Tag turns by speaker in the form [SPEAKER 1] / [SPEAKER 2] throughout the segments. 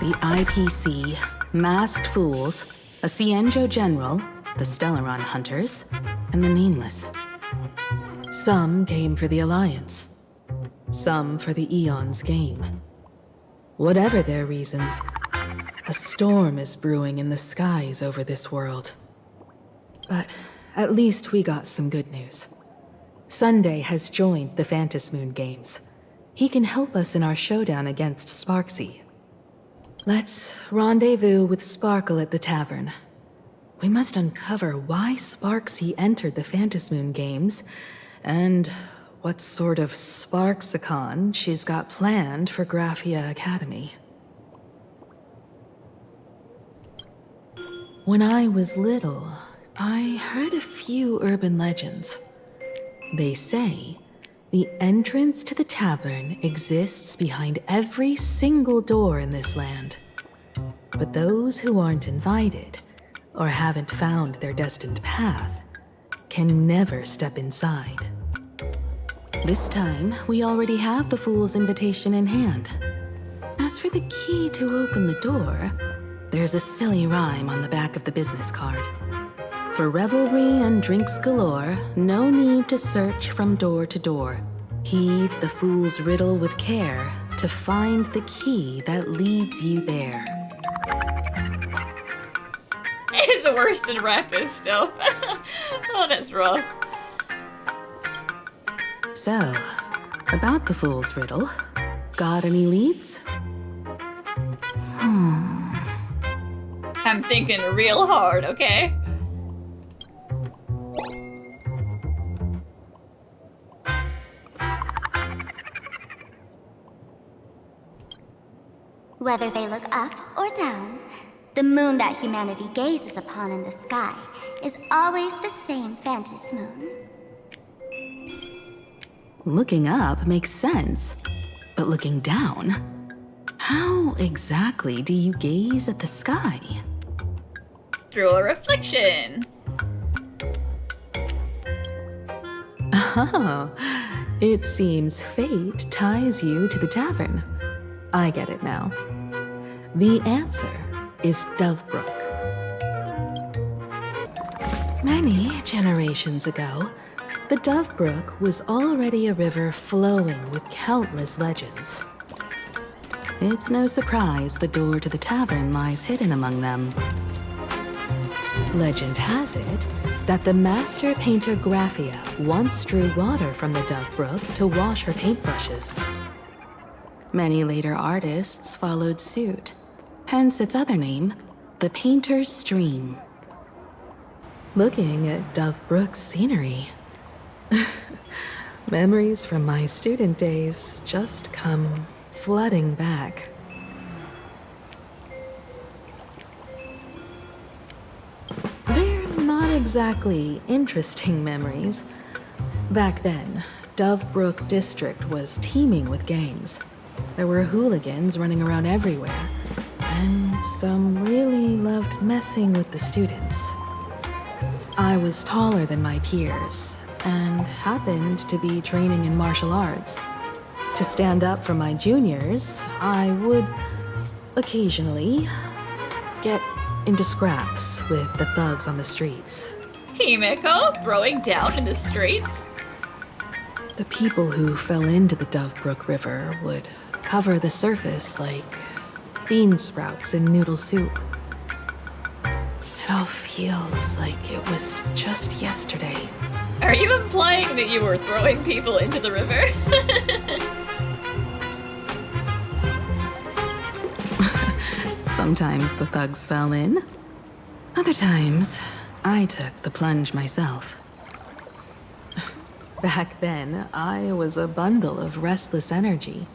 [SPEAKER 1] the IPC, Masked Fools, a Cienjo General, the Stellaron Hunters, and the Nameless. Some came for the Alliance. Some for the Eon's game. Whatever their reasons, a storm is brewing in the skies over this world. But at least we got some good news. Sunday has joined the Phantasmoon Games. He can help us in our showdown against Sparksy. Let's rendezvous with Sparkle at the Tavern. We must uncover why Sparksy entered the Phantasmoon Games, and what sort of Sparksicon she's got planned for Graphia Academy. When I was little, I heard a few urban legends. They say the entrance to the tavern exists behind every single door in this land. But those who aren't invited, or haven't found their destined path, can never step inside. This time, we already have the Fool's invitation in hand. As for the key to open the door, there's a silly rhyme on the back of the business card. For revelry and drinks galore, no need to search from door to door. Heed the fool's riddle with care to find the key that leads you there.
[SPEAKER 2] It's the worst in rapid stuff. Oh, that's rough.
[SPEAKER 1] So, about the fool's riddle, got any leads?
[SPEAKER 2] I'm thinking real hard, okay?
[SPEAKER 3] Whether they look up or down, the moon that humanity gazes upon in the sky is always the same phantasmoon.
[SPEAKER 1] Looking up makes sense, but looking down? How exactly do you gaze at the sky?
[SPEAKER 2] Through a reflection.
[SPEAKER 1] Oh, it seems fate ties you to the tavern. I get it now. The answer is Dovebrook. Many generations ago, the Dovebrook was already a river flowing with countless legends. It's no surprise the door to the tavern lies hidden among them. Legend has it that the master painter Graphia once drew water from the Dovebrook to wash her paintbrushes. Many later artists followed suit, hence its other name, the Painter's Stream. Looking at Dovebrook's scenery, memories from my student days just come flooding back. They're not exactly interesting memories. Back then, Dovebrook District was teeming with gangs. There were hooligans running around everywhere, and some really loved messing with the students. I was taller than my peers, and happened to be training in martial arts. To stand up for my juniors, I would occasionally get into scraps with the thugs on the streets.
[SPEAKER 2] Himeko throwing down in the streets?
[SPEAKER 1] The people who fell into the Dovebrook River would cover the surface like bean sprouts in noodle soup. It all feels like it was just yesterday.
[SPEAKER 2] Are you implying that you were throwing people into the river?
[SPEAKER 1] Sometimes the thugs fell in. Other times, I took the plunge myself. Back then, I was a bundle of restless energy.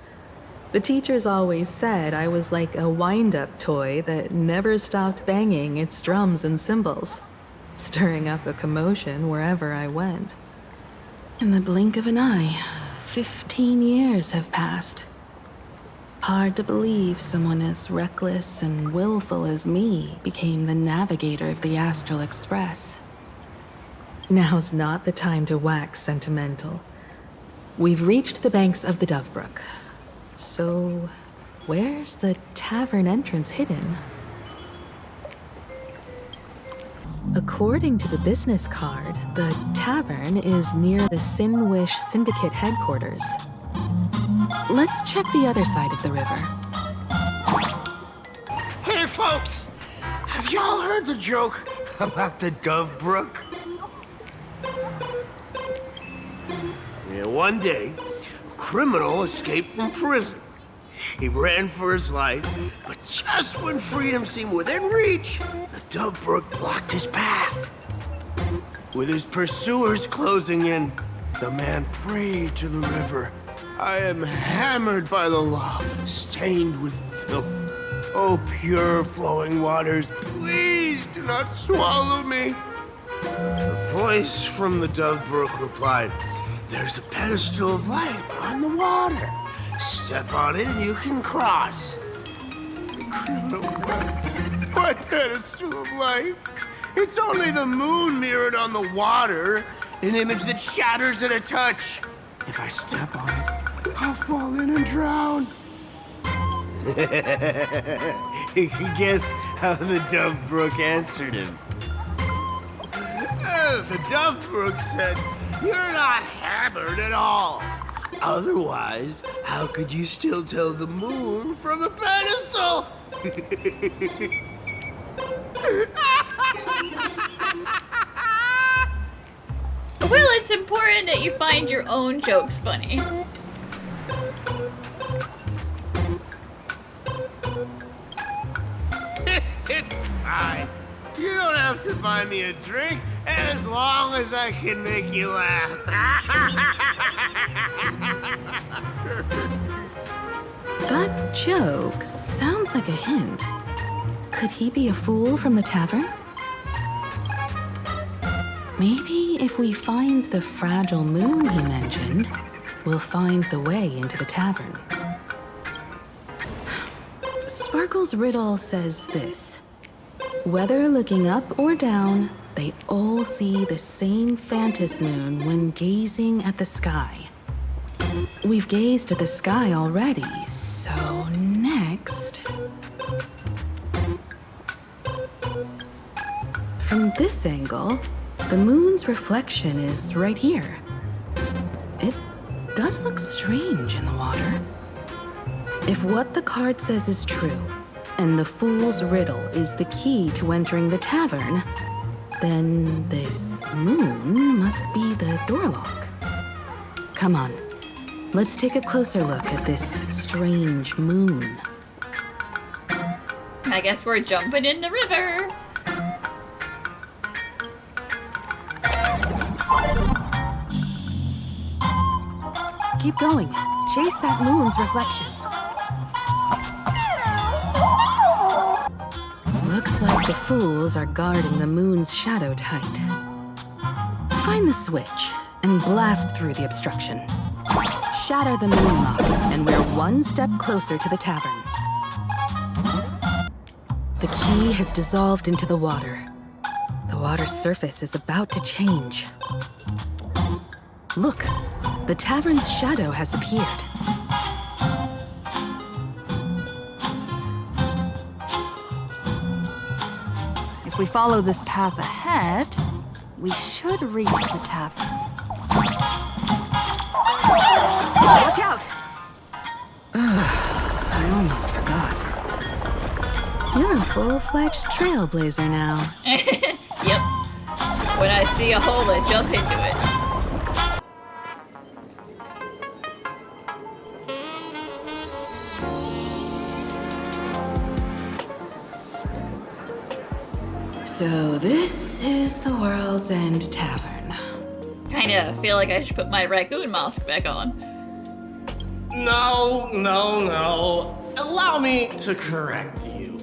[SPEAKER 1] The teachers always said I was like a wind-up toy that never stopped banging its drums and cymbals, stirring up a commotion wherever I went. In the blink of an eye, 15 years have passed. Hard to believe someone as reckless and willful as me became the navigator of the Astral Express. Now's not the time to wax sentimental. We've reached the banks of the Dovebrook. So, where's the tavern entrance hidden? According to the business card, the tavern is near the Sinwish Syndicate headquarters. Let's check the other side of the river.
[SPEAKER 4] Hey folks! Have y'all heard the joke about the Dove Brook? Yeah, one day, a criminal escaped from prison. He ran for his life, but just when freedom seemed within reach, the Dove Brook blocked his path. With his pursuers closing in, the man prayed to the river. I am hammered by the law, stained with filth. Oh, pure flowing waters, please do not swallow me. A voice from the Dove Brook replied, "There's a pedestal of light on the water. Step on it and you can cross." The criminal wept. What pedestal of light? It's only the moon mirrored on the water, an image that shatters at a touch. If I step on it, I'll fall in and drown. You can guess how the Dove Brook answered him. The Dove Brook said, "You're not hammered at all. Otherwise, how could you still tell the moon from a pedestal?"
[SPEAKER 2] Well, it's important that you find your own jokes funny.
[SPEAKER 4] It's fine. You don't have to buy me a drink as long as I can make you laugh.
[SPEAKER 1] That joke sounds like a hint. Could he be a fool from the tavern? Maybe if we find the fragile moon he mentioned, we'll find the way into the tavern. Sparkle's riddle says this: whether looking up or down, they all see the same phantom moon when gazing at the sky. We've gazed at the sky already, so next... From this angle, the moon's reflection is right here. It does look strange in the water. If what the card says is true, and the fool's riddle is the key to entering the tavern, then this moon must be the door lock. Come on, let's take a closer look at this strange moon.
[SPEAKER 2] I guess we're jumping in the river.
[SPEAKER 1] Keep going. Chase that moon's reflection. Looks like the fools are guarding the moon's shadow tight. Find the switch and blast through the obstruction. Shatter the moon lock, and we're one step closer to the tavern. The key has dissolved into the water. The water's surface is about to change. Look, the tavern's shadow has appeared.
[SPEAKER 5] If we follow this path ahead, we should reach the tavern. Watch out!
[SPEAKER 1] I almost forgot. You're a full-fledged trailblazer now.
[SPEAKER 2] Yep. When I see a hole, I jump into it.
[SPEAKER 1] So this is the World's End Tavern.
[SPEAKER 2] Kinda feel like I should put my raccoon mask back on.
[SPEAKER 6] No. Allow me to correct you.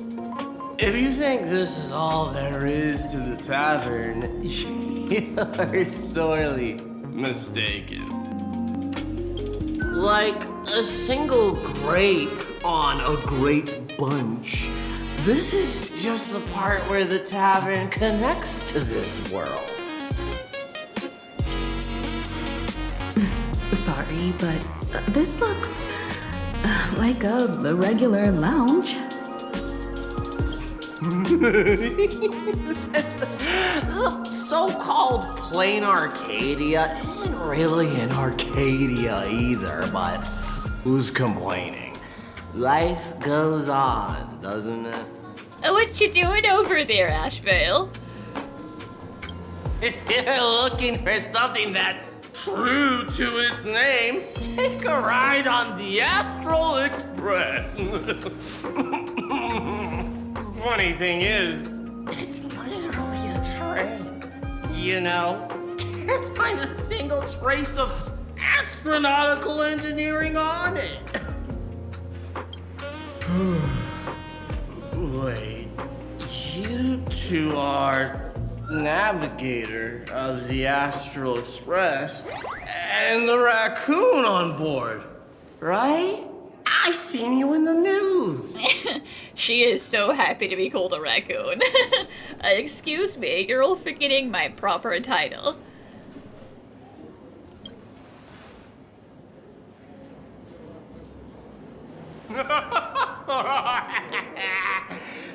[SPEAKER 6] If you think this is all there is to the tavern, you are sorely mistaken. Like a single grape on a great bunch, this is just the part where the tavern connects to this world.
[SPEAKER 1] Sorry, but this looks Like a regular lounge.
[SPEAKER 6] The so-called Planarcadia isn't really an Arcadia either, but who's complaining? Life goes on, doesn't it?
[SPEAKER 2] What you doing over there, Ashvale?
[SPEAKER 6] If you're looking for something that's true to its name, take a ride on the Astral Express. Funny thing is, it's literally a train. You know, can't find a single trace of astronautical engineering on it. Wait, you two are navigator of the Astral Express and the raccoon on board, right? I've seen you in the news.
[SPEAKER 2] She is so happy to be called a raccoon. Excuse me, you're all forgetting my proper title.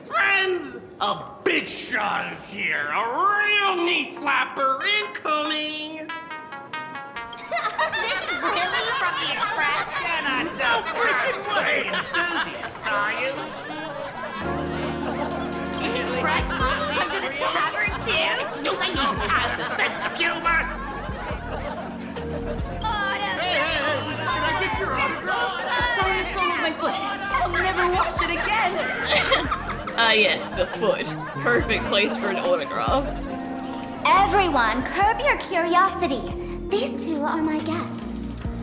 [SPEAKER 6] Friends, a big shot is here. A real knee slapper incoming.
[SPEAKER 3] Really? From the Express?
[SPEAKER 6] You're not so freaking way enthusiast, are you?
[SPEAKER 3] Express folks come to the tavern too?
[SPEAKER 6] Do they even have the sense of humor?
[SPEAKER 1] Sorry, I soiled my foot. I'll never wash it again.
[SPEAKER 2] Ah yes, the foot. Perfect place for an autograph.
[SPEAKER 3] Everyone, curb your curiosity. These two are my guests.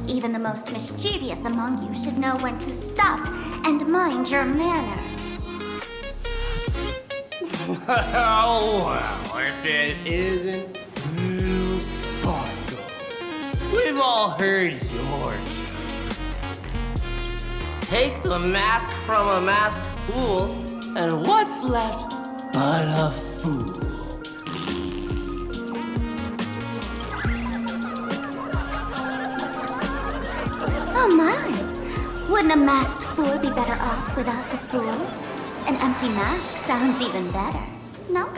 [SPEAKER 3] Even the most mischievous among you should know when to stop and mind your manners.
[SPEAKER 6] Well, if it isn't Little Sparkle. We've all heard yours. Take the mask from a masked fool, and what's left but a fool?
[SPEAKER 3] Oh my! Wouldn't a masked fool be better off without the fool? An empty mask sounds even better, no?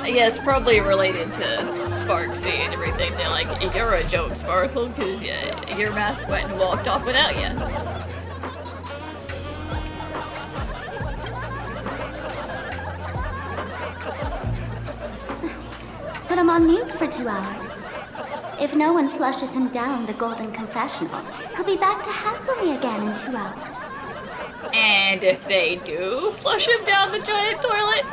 [SPEAKER 2] Yes, probably related to Sparksy and everything. They're like, you're a joke, Sparkle, because your mask went and walked off without you.
[SPEAKER 3] Put him on mute for 2 hours. If no one flushes him down the golden confessional, he'll be back to hassle me again in 2 hours.
[SPEAKER 2] And if they do flush him down the giant toilet,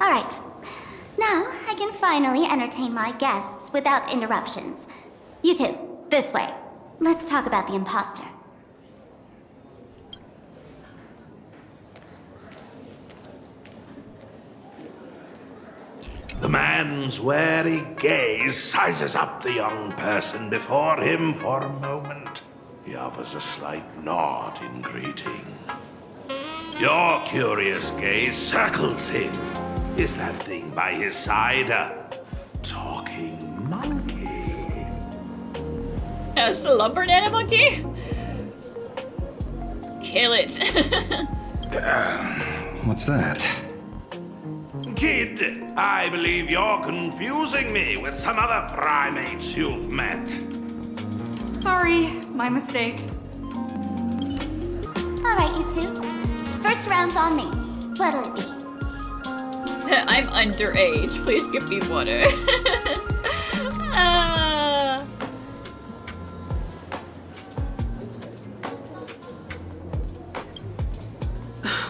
[SPEAKER 3] All right. Now I can finally entertain my guests without interruptions. You two, this way. Let's talk about the imposter.
[SPEAKER 7] The man's wary gaze sizes up the young person before him for a moment. He offers a slight nod in greeting. Your curious gaze circles him. Is that thing by his side a talking monkey?
[SPEAKER 2] as the lumbernet monkey? Kill it.
[SPEAKER 8] What's that?
[SPEAKER 7] Kid, I believe you're confusing me with some other primates you've met.
[SPEAKER 5] Sorry, my mistake.
[SPEAKER 3] All right, you two. First round's on me. What'll it be?
[SPEAKER 2] I'm underage. Please give me water.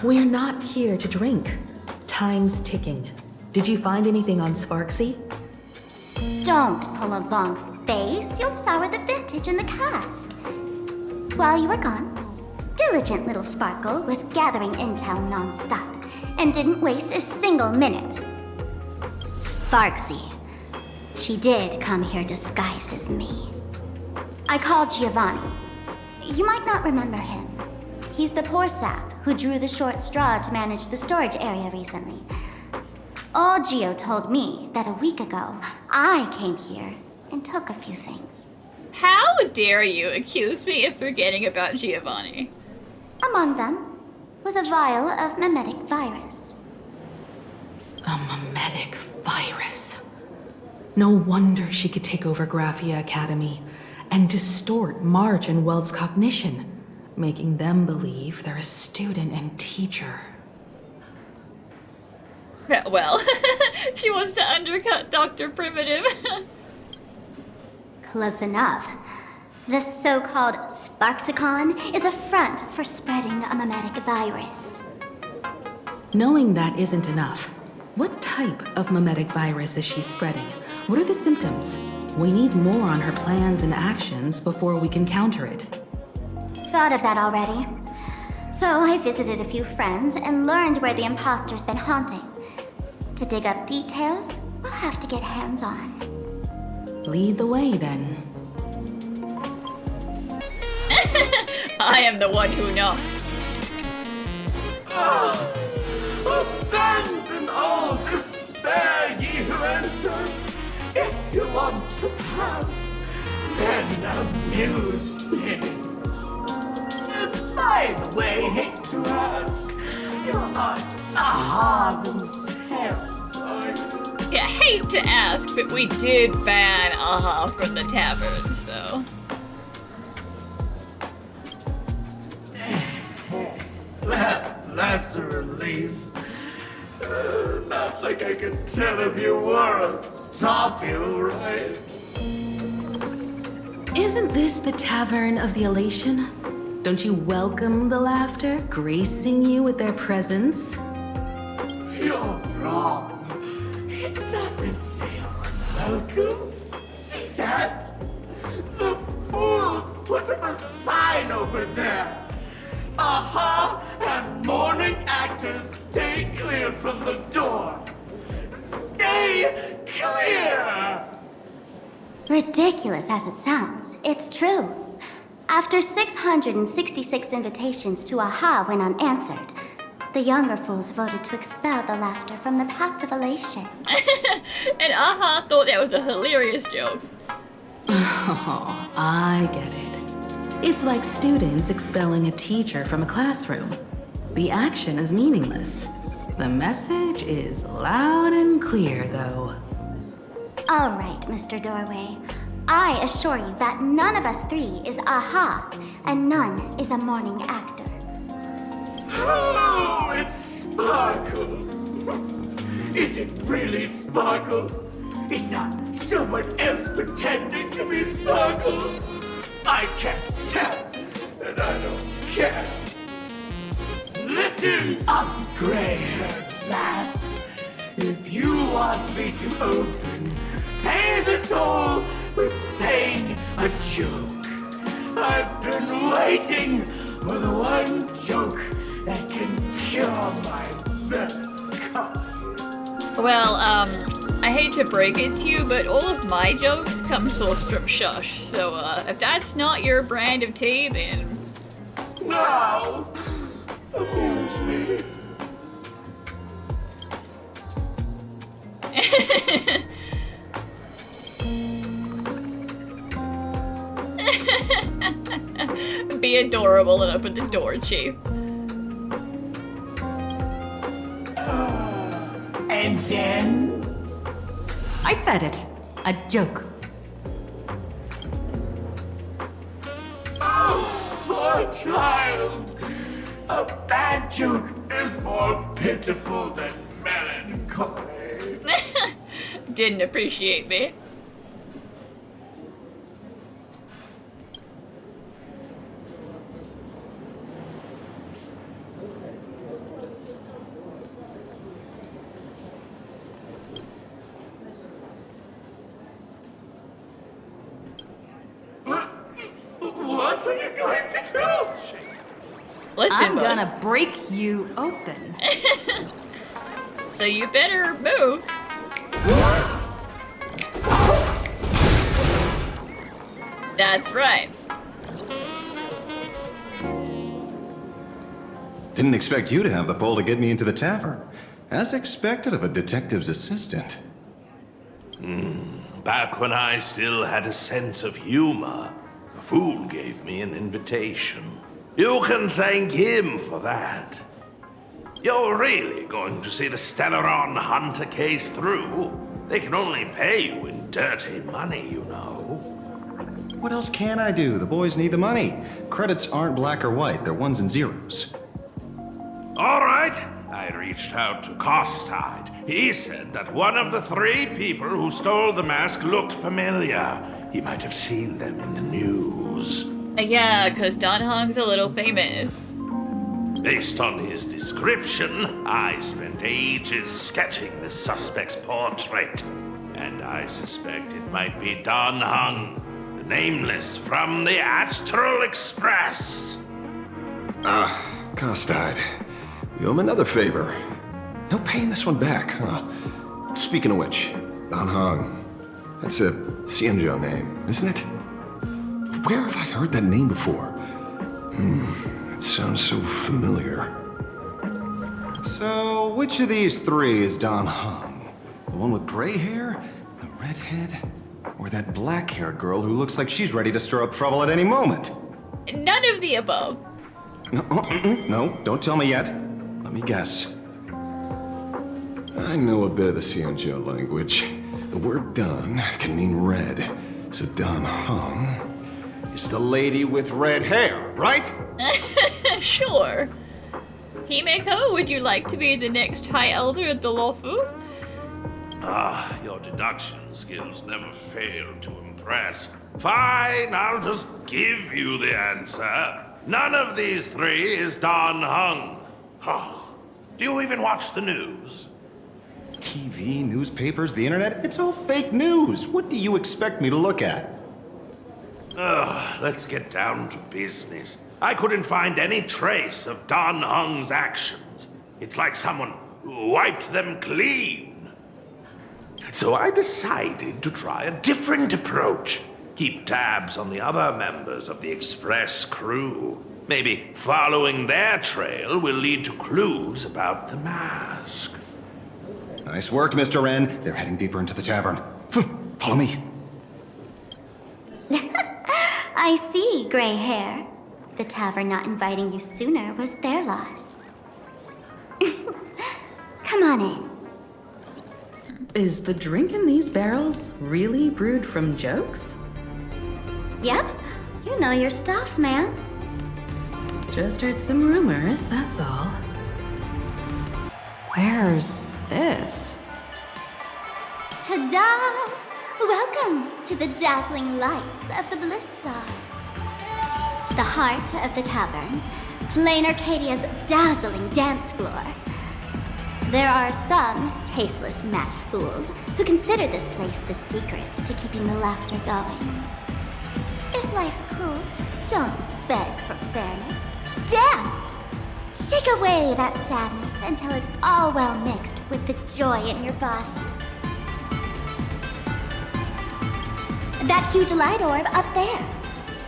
[SPEAKER 1] We're not here to drink. Time's ticking. Did you find anything on Sparksy?
[SPEAKER 3] Don't pull a long face. You'll sour the vintage in the cask. While you were gone, diligent little Sparkle was gathering intel non-stop and didn't waste a single minute. Sparksy. She did come here disguised as me. I called Giovanni. You might not remember him. He's the poor sap who drew the short straw to manage the storage area recently. Old Gio told me that a week ago, I came here and took a few things.
[SPEAKER 2] How dare you accuse me of forgetting about Giovanni?
[SPEAKER 3] Among them was a vial of mimetic virus.
[SPEAKER 1] A mimetic virus. No wonder she could take over Graphia Academy and distort March and Weld's cognition, making them believe they're a student and teacher.
[SPEAKER 2] Well, she wants to undercut Dr. Primitive.
[SPEAKER 3] Close enough. This so-called Sparksicon is a front for spreading a mimetic virus.
[SPEAKER 1] Knowing that isn't enough, what type of mimetic virus is she spreading? What are the symptoms? We need more on her plans and actions before we can counter it.
[SPEAKER 3] Thought of that already. So I visited a few friends and learned where the imposter's been haunting. To dig up details, we'll have to get hands-on.
[SPEAKER 1] Lead the way, then.
[SPEAKER 2] I am the one who knocks.
[SPEAKER 8] Abandon all despair, ye who enter. If you want to pass, then amuse me. By the way, hate to ask, you're not Aha themselves, are you?
[SPEAKER 2] Yeah, hate to ask, but we did ban Aha from the tavern, so...
[SPEAKER 8] That's a relief. Not like I could tell if you were a stop you, right?
[SPEAKER 1] Isn't this the Tavern of the Elation? Don't you welcome the laughter, gracing you with their presence?
[SPEAKER 8] You're wrong. It's not that they are welcome. See that? The fools put up a sign over there. Aha! And morning actors stay clear from the door. Stay clear!
[SPEAKER 3] Ridiculous as it sounds, it's true. After 666 invitations to Aha went unanswered, the younger fools voted to expel the laughter from the path of elation.
[SPEAKER 2] And Aha thought that was a hilarious joke.
[SPEAKER 1] Oh, I get it. It's like students expelling a teacher from a classroom. The action is meaningless. The message is loud and clear, though.
[SPEAKER 3] All right, Mr. Doorway. I assure you that none of us three is Aha, and none is a morning actor.
[SPEAKER 8] Oh, it's Sparkle. Is it really Sparkle? It's not someone else pretending to be Sparkle. I can't tell, and I don't care. Listen up, gray-haired lass. If you want me to open, pay the toll with saying a joke. I've been waiting for the one joke that can cure my melancholy.
[SPEAKER 2] Well, I hate to break it to you, but all of my jokes come sourced from Shush, so, if that's not your brand of tea, then...
[SPEAKER 8] Now, amuse me.
[SPEAKER 2] Be adorable and open the door, Chief.
[SPEAKER 8] And then?
[SPEAKER 5] I said it. A joke.
[SPEAKER 8] Oh, poor child. A bad joke is more pitiful than melancholy.
[SPEAKER 2] Didn't appreciate me.
[SPEAKER 8] What are you going to do?
[SPEAKER 2] Listen,
[SPEAKER 5] I'm
[SPEAKER 2] bud.
[SPEAKER 5] gonna break you open.
[SPEAKER 2] So you better move. That's right.
[SPEAKER 9] Didn't expect you to have the pull to get me into the tavern. As expected of a detective's assistant.
[SPEAKER 7] Back when I still had a sense of humor, the fool gave me an invitation. You can thank him for that. You're really going to see the Stellaron Hunter case through? They can only pay you in dirty money, you know.
[SPEAKER 9] What else can I do? The boys need the money. Credits aren't black or white, they're ones and zeros.
[SPEAKER 7] All right. I reached out to Costide. He said that one of the 3 people who stole the mask looked familiar. He might have seen them in the news.
[SPEAKER 2] Yeah, because Don Hong's a little famous.
[SPEAKER 7] Based on his description, I spent ages sketching the suspect's portrait. And I suspect it might be Don Hung, the Nameless from the Astral Express.
[SPEAKER 9] Costide. You owe him another favor. No paying this one back, huh? Speaking of which, Don Hong. That's a Xianzhou name, isn't it? Where have I heard that name before? It sounds so familiar. So, which of these 3 is Don Hong? The one with gray hair? The redhead? Or that black-haired girl who looks like she's ready to stir up trouble at any moment?
[SPEAKER 2] None of the above.
[SPEAKER 9] No, don't tell me yet. Let me guess. I know a bit of the Xianzhou language. The word Don can mean red. So Don Hong is the lady with red hair, right?
[SPEAKER 2] Sure. Himeko, would you like to be the next High Elder of the Luofu?
[SPEAKER 7] Your deduction skills never fail to impress. Fine, I'll just give you the answer. None of these 3 is Don Hung. Do you even watch the news?
[SPEAKER 9] TV, newspapers, the internet, it's all fake news. What do you expect me to look at?
[SPEAKER 7] Let's get down to business. I couldn't find any trace of Don Hung's actions. It's like someone wiped them clean. So I decided to try a different approach. Keep tabs on the other members of the Express crew. Maybe following their trail will lead to clues about the mask.
[SPEAKER 9] Nice work, Mr. Wren. They're heading deeper into the tavern. Follow me.
[SPEAKER 3] I see, gray hair. The tavern not inviting you sooner was their loss. Come on in.
[SPEAKER 1] Is the drink in these barrels really brewed from jokes?
[SPEAKER 3] Yep, you know your stuff, man.
[SPEAKER 1] Just heard some rumors, that's all.
[SPEAKER 5] Where's this?
[SPEAKER 3] Ta-da! Welcome to the dazzling lights of the Bliss Star. The heart of the tavern, Planarcadia's dazzling dance floor. There are some tasteless masked fools who consider this place the secret to keeping the laughter going. If life's cruel, don't beg for fairness. Dance! Shake away that sadness until it's all well mixed with the joy in your body. That huge light orb up there.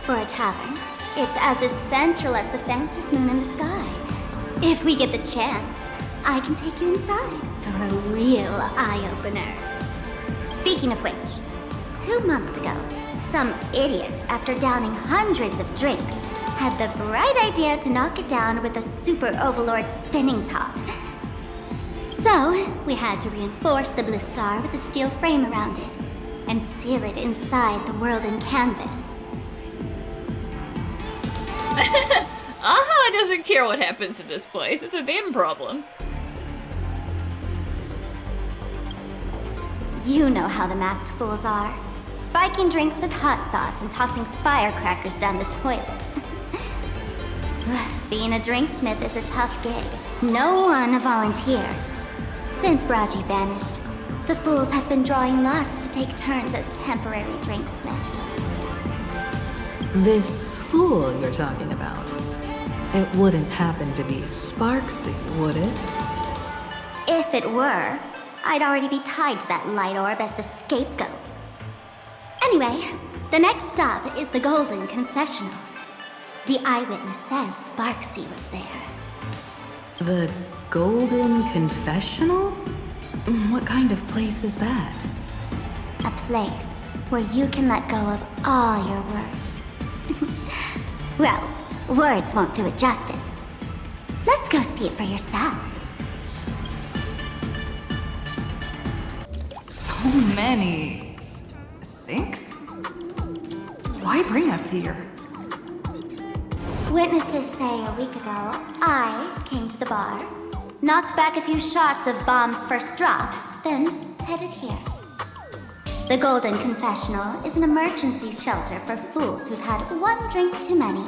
[SPEAKER 3] For a tavern, it's as essential as the fanciest moon in the sky. If we get the chance, I can take you inside for a real eye-opener. Speaking of which, 2 months ago, some idiot, after downing hundreds of drinks, had the bright idea to knock it down with a super overlord spinning top. So, we had to reinforce the Bliss Star with a steel frame around it, and seal it inside the world in canvas.
[SPEAKER 2] Aha doesn't care what happens in this place. It's a them problem.
[SPEAKER 3] You know how the masked fools are. Spiking drinks with hot sauce and tossing firecrackers down the toilet. Being a drinksmith is a tough gig. No one volunteers. Since Braji vanished, the fools have been drawing lots to take turns as temporary drinksmiths.
[SPEAKER 1] This fool you're talking about. It wouldn't happen to be Sparksy, would it?
[SPEAKER 3] If it were, I'd already be tied to that light orb as the scapegoat. Anyway, The next stop is the Golden Confessional. The eyewitness says Sparksy was there.
[SPEAKER 1] The Golden Confessional? What kind of place is that?
[SPEAKER 3] A place where you can let go of all your worries. Well, words won't do it justice. Let's go see it for yourself.
[SPEAKER 5] So many. 6? Why bring us here?
[SPEAKER 3] Witnesses say a week ago, I came to the bar, knocked back a few shots of Bomb's first drop, then headed here. The Golden Confessional is an emergency shelter for fools who've had one drink too many.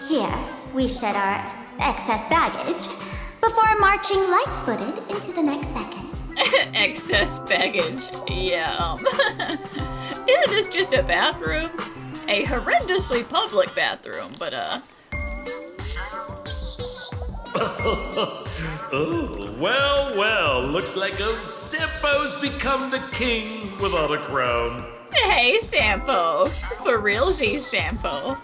[SPEAKER 3] Here, we shed our excess baggage before marching light-footed into the next second.
[SPEAKER 2] Excess baggage. Yeah, Isn't this just a bathroom? A horrendously public bathroom, but
[SPEAKER 7] Oh, well, looks like old Sampo's become the king without a crown.
[SPEAKER 2] hey, Sampo. For realsies, Sampo.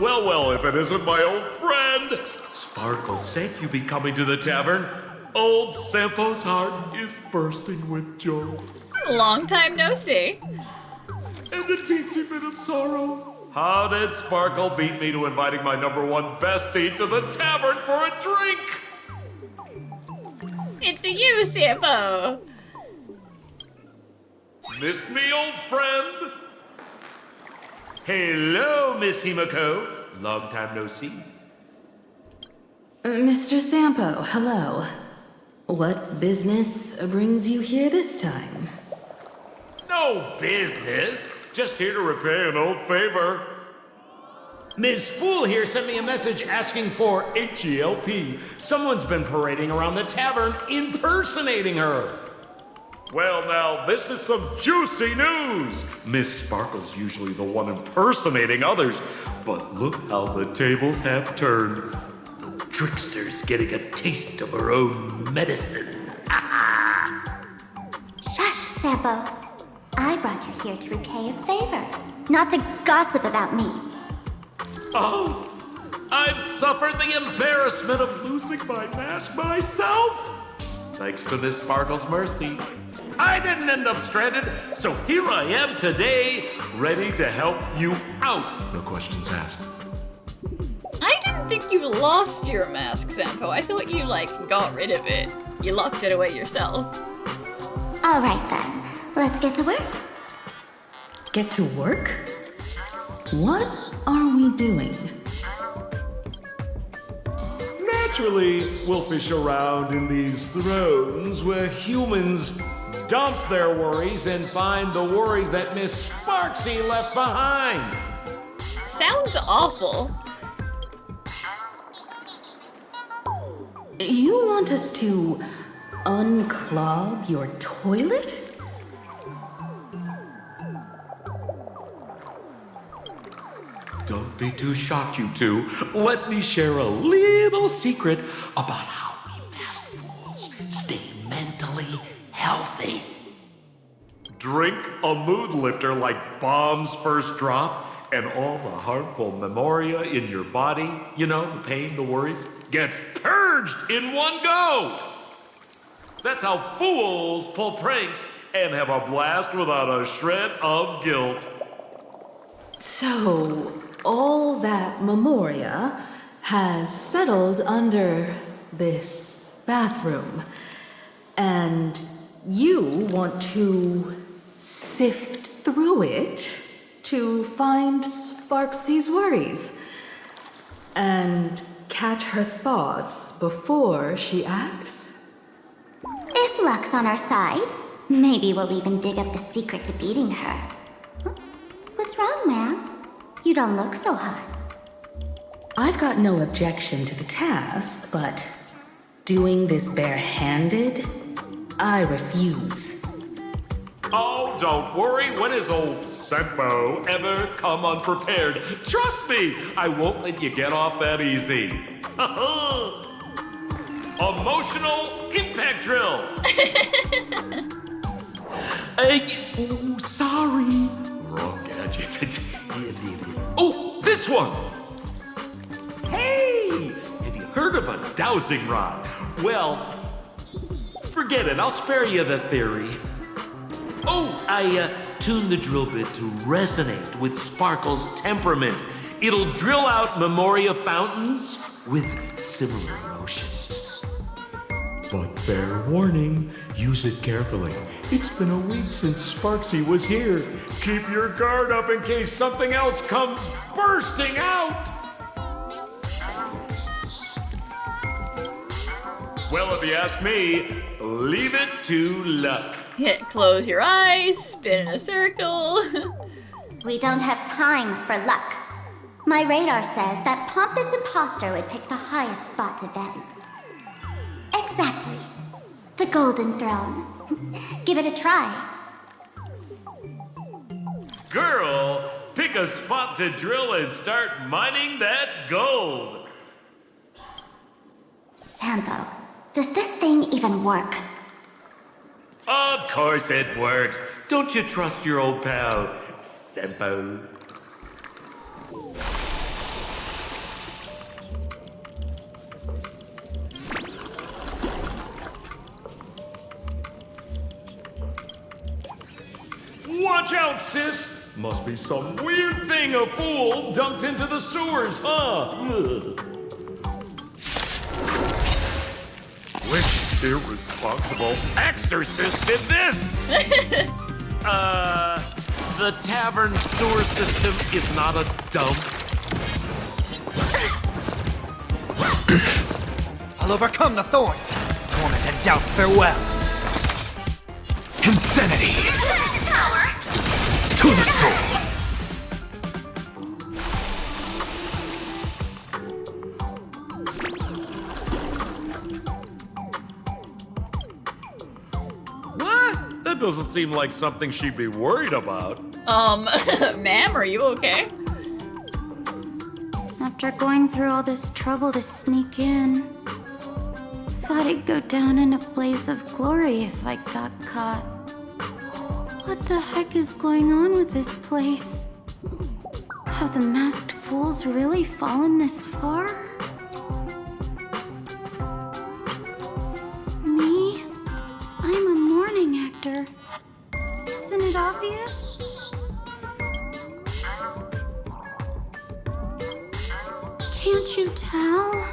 [SPEAKER 7] Well, if it isn't my old friend. Sparkle sent you be coming to the tavern. Old Sampo's heart is bursting with joy.
[SPEAKER 2] Long time no see.
[SPEAKER 7] And a teensy bit of sorrow. How did Sparkle beat me to inviting my #1 bestie to the tavern for a drink?
[SPEAKER 2] It's you, Sampo.
[SPEAKER 7] Missed me, old friend? Hello, Miss Himiko. Long time no see.
[SPEAKER 1] Mr. Sampo, hello. What business brings you here this time?
[SPEAKER 7] No business. Just here to repay an old favor.
[SPEAKER 10] Ms. Fool here sent me a message asking for H-E-L-P. Someone's been parading around the tavern impersonating her.
[SPEAKER 7] Well, now, this is some juicy news. Miss Sparkle's usually the one impersonating others, but look how the tables have turned. The trickster's getting a taste of her own medicine.
[SPEAKER 3] Shush, Sampo. I brought you here to repay a favor, not to gossip about me.
[SPEAKER 7] Oh, I've suffered the embarrassment of losing my mask myself. Thanks to Miss Sparkle's mercy, I didn't end up stranded, so here I am today, ready to help you out. No questions asked.
[SPEAKER 2] I didn't think you lost your mask, Sampo. I thought you, got rid of it. You locked it away yourself.
[SPEAKER 3] All right then, let's get to work.
[SPEAKER 1] Get to work? What are we doing?
[SPEAKER 10] Naturally, we'll fish around in these thrones where humans dump their worries and find the worries that Miss Sparksy left behind.
[SPEAKER 2] Sounds awful.
[SPEAKER 1] You want us to unclog your toilet?
[SPEAKER 7] Don't be too shocked, you two. Let me share a little secret about how we masked fools stay mentally healthy. Drink a mood lifter like Bomb's first drop, and all the harmful memoria in your body, you know, the pain, the worries, gets purged in one go. That's how fools pull pranks and have a blast without a shred of guilt.
[SPEAKER 1] So, all that memoria has settled under this bathroom. And you want to sift through it to find Sparksy's worries and catch her thoughts before she acts?
[SPEAKER 3] If luck's on our side, maybe we'll even dig up the secret to beating her. Huh? What's wrong, ma'am? You don't look so hot.
[SPEAKER 1] I've got no objection to the task, but doing this barehanded, I refuse.
[SPEAKER 7] Oh, don't worry. When has old Sampo ever come unprepared? Trust me, I won't let you get off that easy. Emotional impact drill.
[SPEAKER 10] Oh, sorry. Wrong gadget. Oh, this one! Hey! Have you heard of a dowsing rod? Well, forget it. I'll spare you the theory. Oh, I tuned the drill bit to resonate with Sparkle's temperament. It'll drill out Memoria fountains with similar emotions. But fair warning, use it carefully. It's been a week since Sparksy was here. Keep your guard up in case something else comes bursting out. Well, if you ask me, leave it to luck.
[SPEAKER 2] Close your eyes, spin in a circle.
[SPEAKER 3] We don't have time for luck. My radar says that Pompous Imposter would pick the highest spot to vent. Exactly. The Golden Throne. Give it a try.
[SPEAKER 10] Girl, pick a spot to drill and start mining that gold.
[SPEAKER 3] Sampo, does this thing even work?
[SPEAKER 10] Of course it works. Don't you trust your old pal, Sempo? Watch out, sis! Must be some weird thing a fool dumped into the sewers, huh? Which irresponsible exorcist did this? The Tavern sewer system is not a dump.
[SPEAKER 11] I'll overcome the thorns. Torment and doubt, farewell. Insanity. To the soul.
[SPEAKER 10] What? That doesn't seem like something she'd be worried about.
[SPEAKER 2] Ma'am, are you okay?
[SPEAKER 12] After going through all this trouble to sneak in, thought I'd go down in a blaze of glory if I got caught. What the heck is going on with this place? Have the masked fools really fallen this far? Me? I'm a mourning actor. Isn't it obvious? Can't you tell?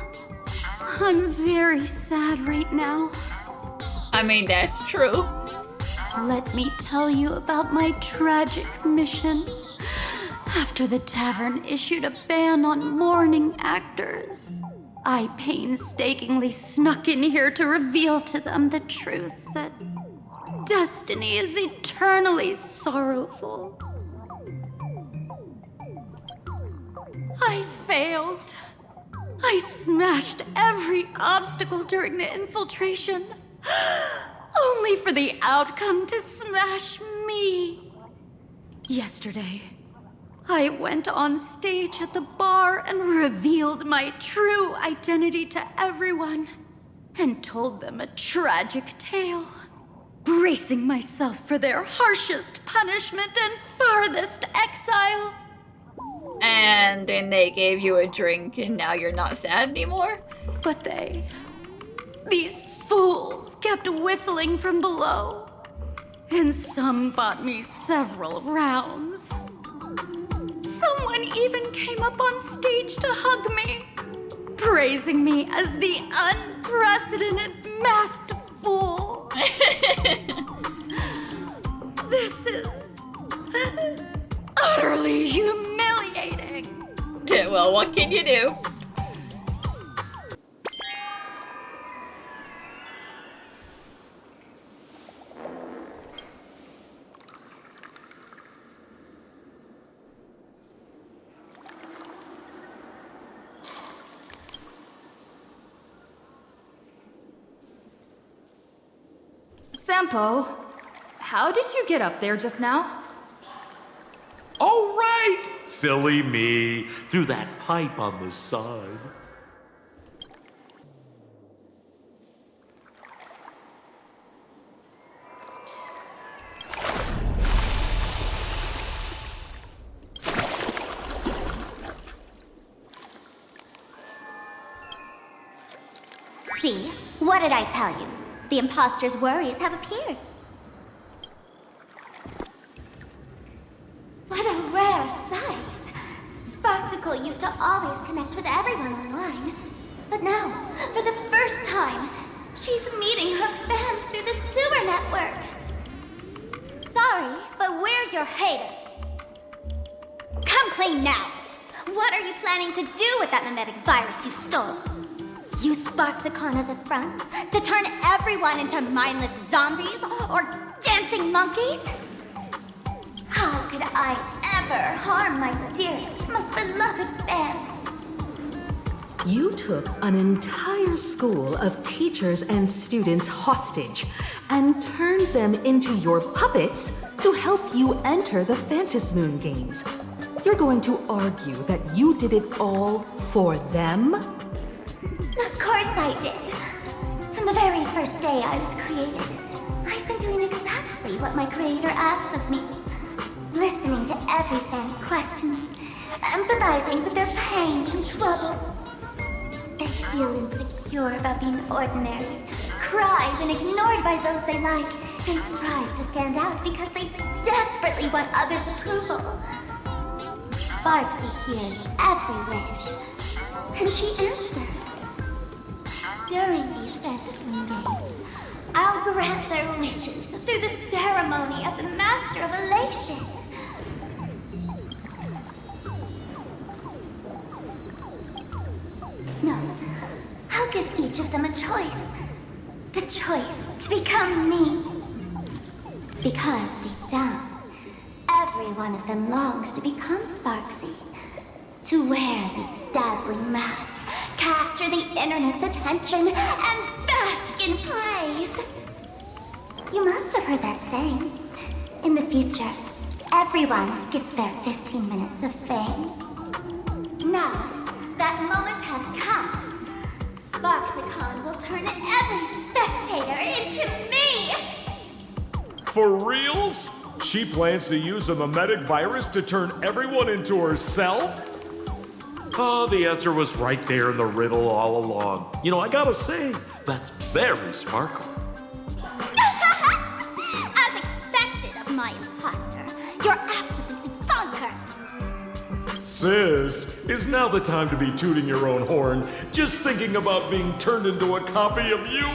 [SPEAKER 12] I'm very sad right now.
[SPEAKER 2] I mean, that's true.
[SPEAKER 12] Let me tell you about my tragic mission. After the Tavern issued a ban on mourning actors, I painstakingly snuck in here to reveal to them the truth that destiny is eternally sorrowful. I failed. I smashed every obstacle during the infiltration, only for the outcome to smash me. Yesterday, I went on stage at the bar and revealed my true identity to everyone and told them a tragic tale, bracing myself for their harshest punishment and farthest exile.
[SPEAKER 2] And then they gave you a drink and now you're not sad anymore?
[SPEAKER 12] But these fools kept whistling from below. And some bought me several rounds. Someone even came up on stage to hug me, praising me as the unprecedented masked fool. This is utterly humiliating.
[SPEAKER 2] Well, what can you do?
[SPEAKER 5] Sampo, how did you get up there just now?
[SPEAKER 10] Oh, right! Silly me. Through that pipe on the side.
[SPEAKER 3] See? What did I tell you? The imposter's worries have appeared. What a rare sight. Sparksicle used to always connect with everyone online. But now, for the first time, she's meeting her fans through the sewer network. Sorry, but we're your haters. Come clean now. What are you planning to do with that mimetic virus you stole? Use Sparksicon as a front to turn everyone into mindless zombies or dancing monkeys? How could I ever harm my dearest, most beloved fans?
[SPEAKER 1] You took an entire school of teachers and students hostage and turned them into your puppets to help you enter the Phantasmoon games. You're going to argue that you did it all for them?
[SPEAKER 3] Of course I did. From the very first day I was created, I've been doing exactly what my creator asked of me. Listening to every fan's questions, empathizing with their pain and troubles. They feel insecure about being ordinary, cry when ignored by those they like, and strive to stand out because they desperately want others' approval. Sparksy hears every wish, and she answers. During these Phantasmoon games, I'll grant their wishes through the ceremony of the Master of Elation. No, I'll give each of them a choice. The choice to become me. Because deep down, every one of them longs to become Sparksy. To wear this dazzling mask, capture the internet's attention, and bask in praise. You must have heard that saying. In the future, everyone gets their 15 minutes of fame. Now, that moment has come. Sparksicon will turn every spectator into me!
[SPEAKER 10] For reals? She plans to use a mimetic virus to turn everyone into herself?
[SPEAKER 7] Oh, the answer was right there in the riddle all along. You know, I gotta say, that's very Sparkle.
[SPEAKER 3] As expected of my imposter, you're absolutely bonkers!
[SPEAKER 10] Sis, is now the time to be tooting your own horn, just thinking about being turned into a copy of you?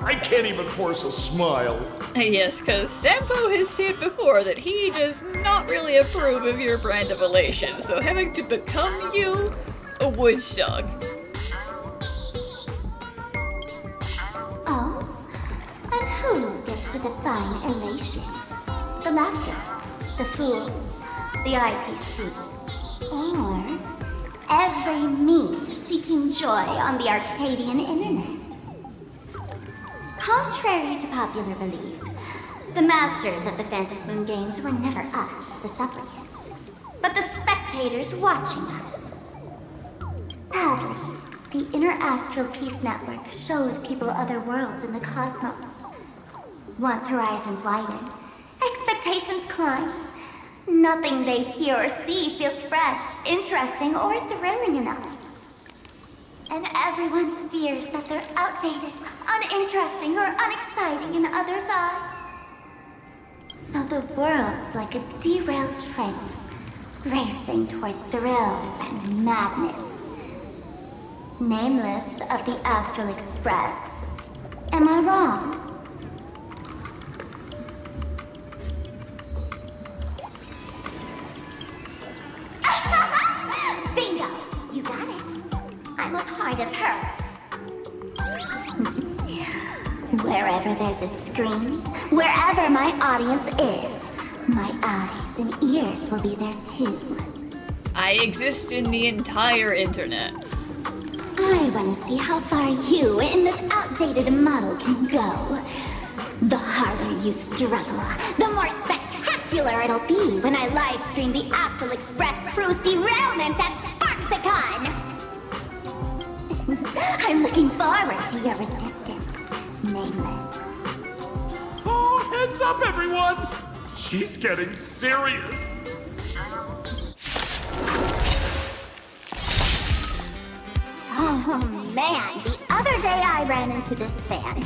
[SPEAKER 10] I can't even force a smile.
[SPEAKER 2] Yes, because Sampo has said before that he does not really approve of your brand of elation, so having to become you would suck.
[SPEAKER 3] Oh? And who gets to define elation? The laughter, the fools, the IPC, or every me seeking joy on the Arcadian internet? Contrary to popular belief, the masters of the Phantasmoon games were never us, the supplicants, but the spectators watching us. Sadly, the Inter-Astral Peace Network showed people other worlds in the cosmos. Once horizons widen, expectations climb. Nothing they hear or see feels fresh, interesting, or thrilling enough. And everyone fears that they're outdated, uninteresting, or unexciting in others' eyes. So the world's like a derailed train, racing toward thrills and madness. Nameless of the Astral Express. Am I wrong? Bingo! You got it. I'm a part of her. Wherever there's a screen, wherever my audience is, my eyes and ears will be there too.
[SPEAKER 2] I exist in the entire internet.
[SPEAKER 3] I want to see how far you in this outdated model can go. The harder you struggle, the more spectacular it'll be when I live stream the Astral Express cruise derailment at Sparksicon! I'm looking forward to your resistance, Nameless.
[SPEAKER 10] Oh, heads up, everyone! She's getting serious.
[SPEAKER 3] Oh man, the other day I ran into this fan.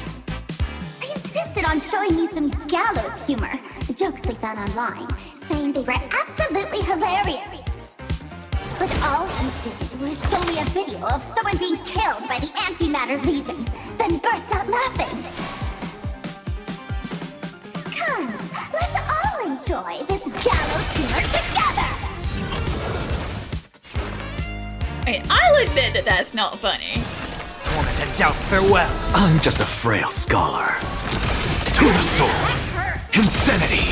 [SPEAKER 3] They insisted on showing me some gallows humor, jokes they found online, saying they were absolutely hilarious. But all he did was show me a video of someone being killed by the Antimatter Legion, then burst out laughing. Come, let's all enjoy this gallows humor together!
[SPEAKER 2] Hey, I'll admit that that's not funny.
[SPEAKER 11] Torment and doubt, farewell.
[SPEAKER 13] I'm just a frail scholar. To the sword. Insanity.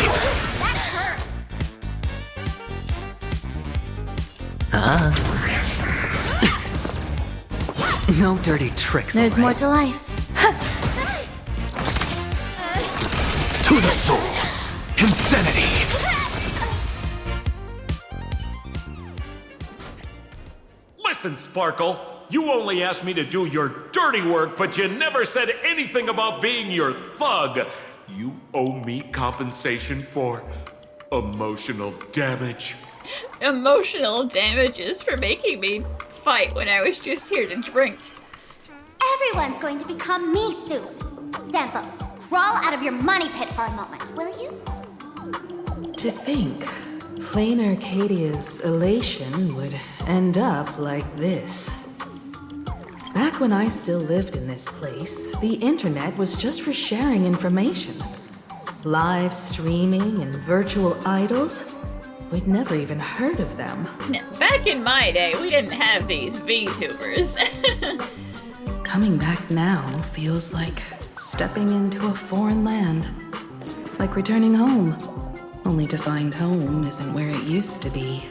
[SPEAKER 3] That hurt!
[SPEAKER 11] No dirty tricks.
[SPEAKER 12] There's more to life.
[SPEAKER 13] To the sword. Insanity.
[SPEAKER 10] Listen, Sparkle. You only asked me to do your dirty work, but you never said anything about being your thug. You owe me compensation for emotional damage.
[SPEAKER 2] Emotional damages for making me fight when I was just here to drink.
[SPEAKER 3] Everyone's going to become me soon. Sampo, crawl out of your money pit for a moment, will you?
[SPEAKER 1] To think, Planarcadia's elation would end up like this. Back when I still lived in this place, the internet was just for sharing information. Live streaming and virtual idols, we'd never even heard of them.
[SPEAKER 2] Back in my day, we didn't have these VTubers.
[SPEAKER 1] Coming back now feels like stepping into a foreign land. Like returning home, only to find home isn't where it used to be.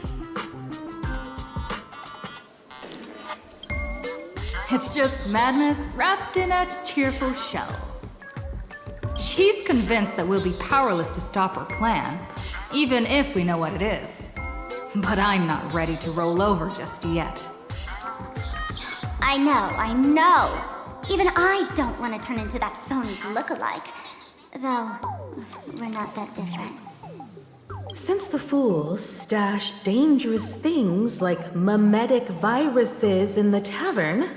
[SPEAKER 5] It's just madness wrapped in a cheerful shell. She's convinced that we'll be powerless to stop her plan, even if we know what it is. But I'm not ready to roll over just yet.
[SPEAKER 3] I know. Even I don't want to turn into that phony's lookalike. Though, we're not that different.
[SPEAKER 1] Since the fools stashed dangerous things like mimetic viruses in the tavern,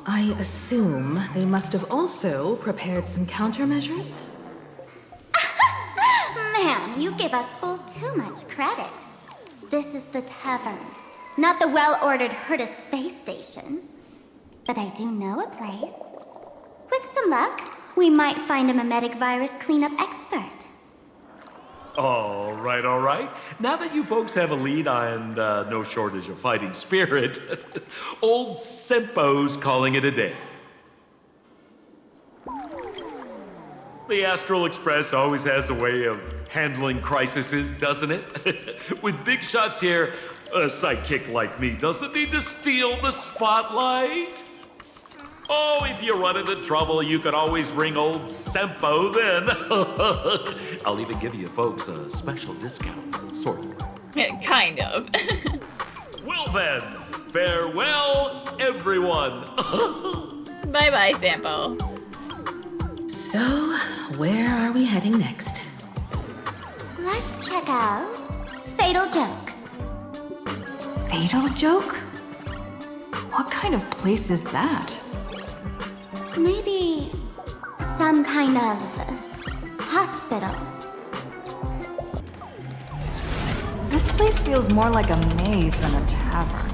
[SPEAKER 1] I assume they must have also prepared some countermeasures?
[SPEAKER 3] Man, you give us fools too much credit. This is the tavern, not the well-ordered Herta space station. But I do know a place. With some luck, we might find a mimetic virus cleanup expert.
[SPEAKER 10] All right. Now that you folks have a lead and no shortage of fighting spirit, old Sempo's calling it a day. The Astral Express always has a way of handling crises, doesn't it? With big shots here, a sidekick like me doesn't need to steal the spotlight. Oh, if you run into trouble, you can always ring old Sempo then. I'll even give you folks a special discount, sort of.
[SPEAKER 2] Yeah, kind of.
[SPEAKER 10] Well then, farewell, everyone.
[SPEAKER 2] Bye-bye, Sampo.
[SPEAKER 1] So, where are we heading next?
[SPEAKER 3] Let's check out Fatal Joke.
[SPEAKER 5] Fatal Joke? What kind of place is that?
[SPEAKER 3] Maybe some kind of hospital.
[SPEAKER 5] This place feels more like a maze than a tavern.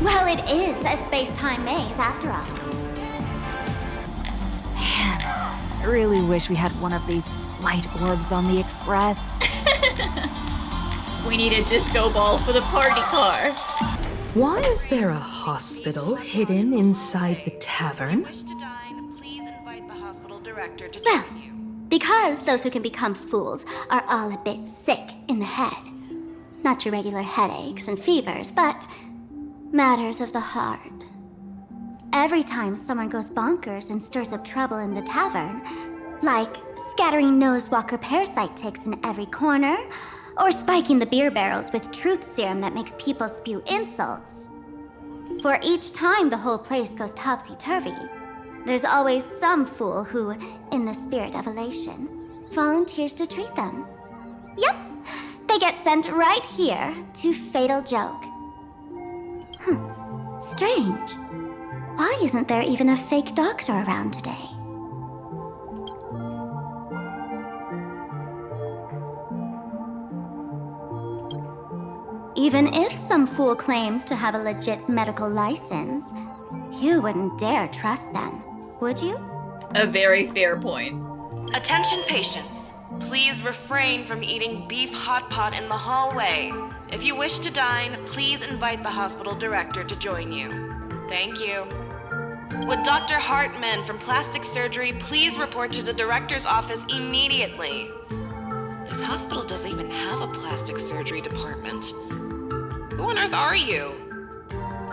[SPEAKER 3] Well, it is a space-time maze after all.
[SPEAKER 5] Man, I really wish we had one of these light orbs on the express.
[SPEAKER 2] We need a disco ball for the party car.
[SPEAKER 1] Why is there a hospital hidden inside the tavern?
[SPEAKER 3] Well, because those who can become fools are all a bit sick in the head. Not your regular headaches and fevers, but matters of the heart. Every time someone goes bonkers and stirs up trouble in the tavern, like scattering nosewalker parasite ticks in every corner, or spiking the beer barrels with truth serum that makes people spew insults. For each time the whole place goes topsy-turvy, there's always some fool who, in the spirit of elation, volunteers to treat them. Yep, they get sent right here to Fatal Joke. Strange. Why isn't there even a fake doctor around today? Even if some fool claims to have a legit medical license, you wouldn't dare trust them, would you?
[SPEAKER 2] A very fair point.
[SPEAKER 14] Attention patients. Please refrain from eating beef hot pot in the hallway. If you wish to dine, please invite the hospital director to join you. Thank you. Would Dr. Hartman from plastic surgery please report to the director's office immediately? This hospital doesn't even have a plastic surgery department. Who on earth are you?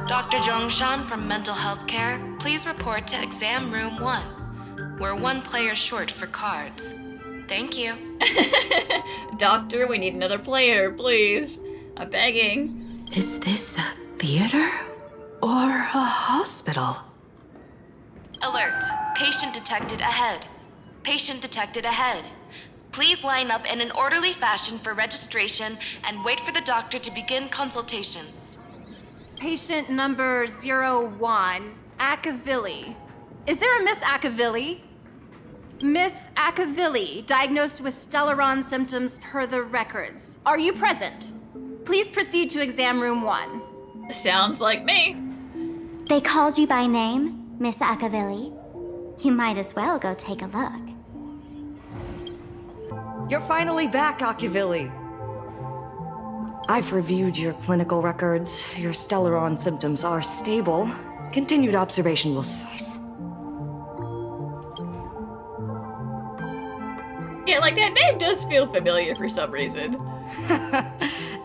[SPEAKER 14] Dr. Zhongshan from mental health care, please report to exam room 1. We're 1 player short for cards. Thank you.
[SPEAKER 2] Doctor, we need another player, please. I'm begging.
[SPEAKER 1] Is this a theater or a hospital?
[SPEAKER 14] Alert. Patient detected ahead. Patient detected ahead. Please line up in an orderly fashion for registration and wait for the doctor to begin consultations.
[SPEAKER 15] Patient number 01, Akavilli. Is there a Miss Akavilli? Miss Akavilli, diagnosed with Stellaron symptoms per the records. Are you present? Please proceed to exam room 1.
[SPEAKER 2] Sounds like me.
[SPEAKER 3] They called you by name, Miss Akavilli. You might as well go take a look.
[SPEAKER 16] You're finally back, Akavilli. I've reviewed your clinical records. Your Stellaron symptoms are stable. Continued observation will suffice.
[SPEAKER 2] Yeah, like that name does feel familiar for some reason.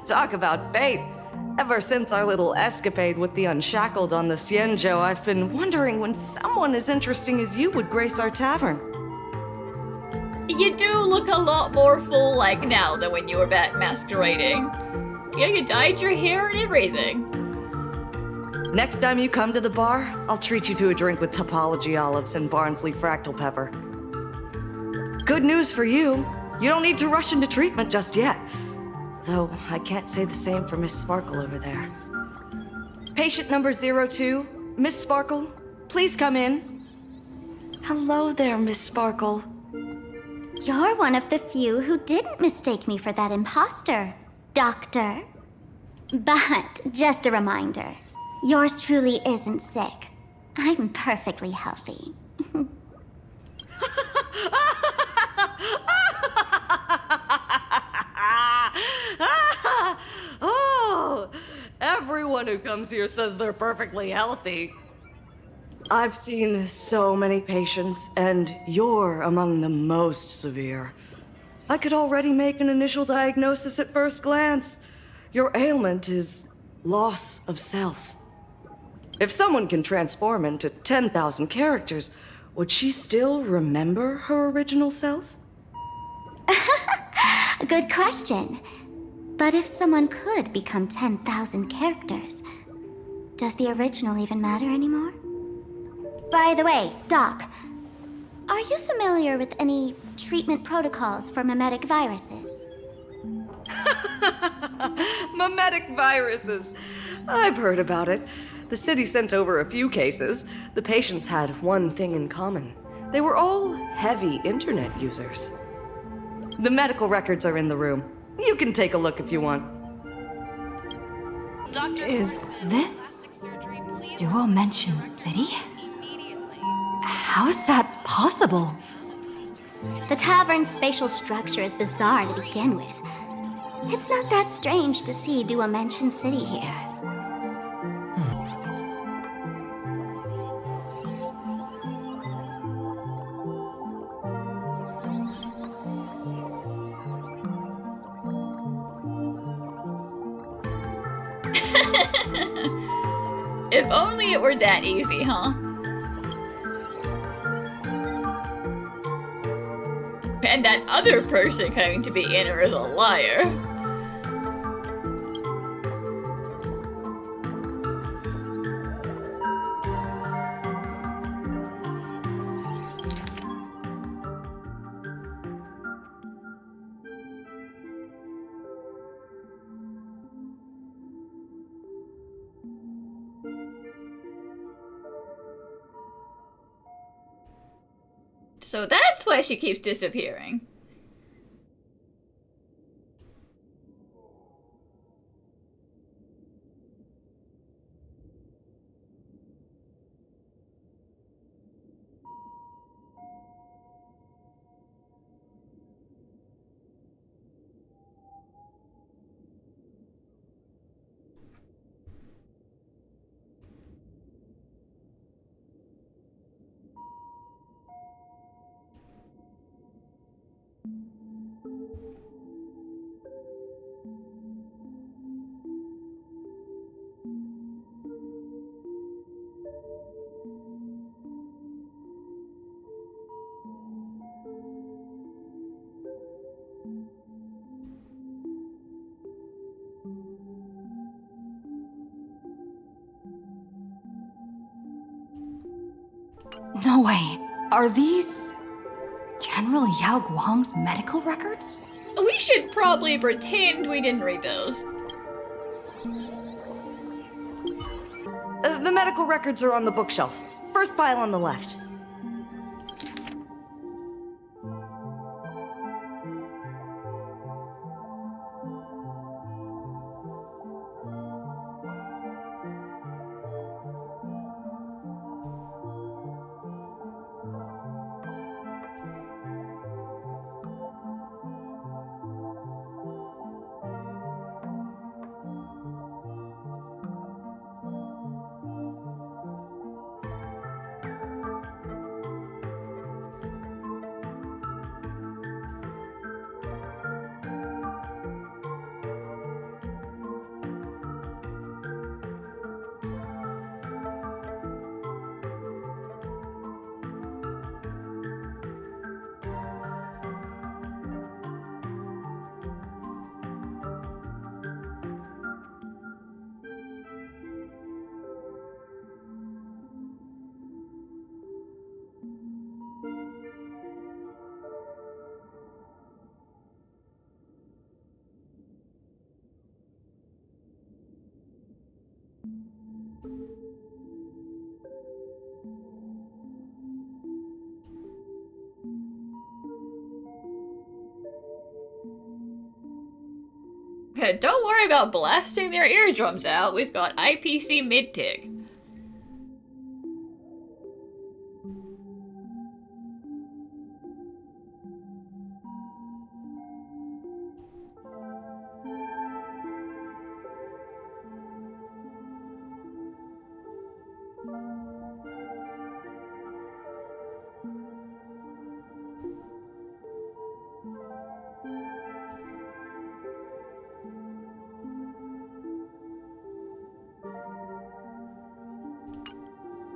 [SPEAKER 16] Talk about fate. Ever since our little escapade with the Unshackled on the Xianzhou, I've been wondering when someone as interesting as you would grace our tavern.
[SPEAKER 2] You do look a lot more full-like now than when you were back masquerading. Yeah, you dyed your hair and everything.
[SPEAKER 16] Next time you come to the bar, I'll treat you to a drink with topology olives and Barnsley fractal pepper. Good news for you. You don't need to rush into treatment just yet. Though I can't say the same for Miss Sparkle over there. Patient number 02, Miss Sparkle, please come in. Hello there, Miss Sparkle.
[SPEAKER 3] You're one of the few who didn't mistake me for that imposter, Doctor. But just a reminder, yours truly isn't sick. I'm perfectly healthy.
[SPEAKER 16] Oh, everyone who comes here says they're perfectly healthy. I've seen so many patients, and you're among the most severe. I could already make an initial diagnosis at first glance. Your ailment is loss of self. If someone can transform into 10,000 characters, would she still remember her original self?
[SPEAKER 3] Good question. But if someone could become 10,000 characters, does the original even matter anymore? By the way, Doc, are you familiar with any treatment protocols for mimetic viruses?
[SPEAKER 16] Mimetic viruses. I've heard about it. The city sent over a few cases. The patients had one thing in common. They were all heavy internet users. The medical records are in the room. You can take a look if you want.
[SPEAKER 5] Is this Dual Mention City? How is that possible?
[SPEAKER 3] The tavern's spatial structure is bizarre to begin with. It's not that strange to see Dual Mention City here.
[SPEAKER 2] If only it were that easy, huh? And that other person coming to be in her is a liar. So that's why she keeps disappearing.
[SPEAKER 5] No way. Are these General Yao Guang's medical records?
[SPEAKER 2] We should probably pretend we didn't read those.
[SPEAKER 16] The medical records are on the bookshelf. First pile on the left.
[SPEAKER 2] Don't worry about blasting their eardrums out. We've got IPC mid-tick.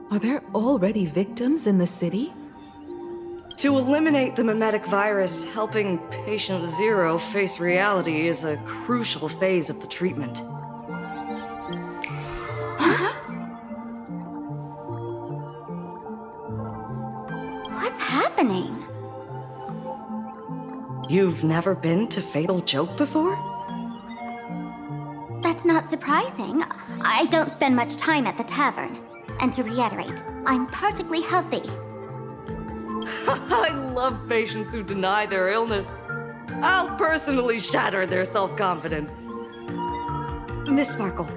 [SPEAKER 1] Are there already victims in the city?
[SPEAKER 16] To eliminate the mimetic virus, helping Patient Zero face reality is a crucial phase of the treatment.
[SPEAKER 3] What's happening?
[SPEAKER 16] You've never been to Fatal Joke before?
[SPEAKER 3] That's not surprising. I don't spend much time at the tavern. And to reiterate, I'm perfectly healthy.
[SPEAKER 16] I love patients who deny their illness. I'll personally shatter their self-confidence. Miss Sparkle,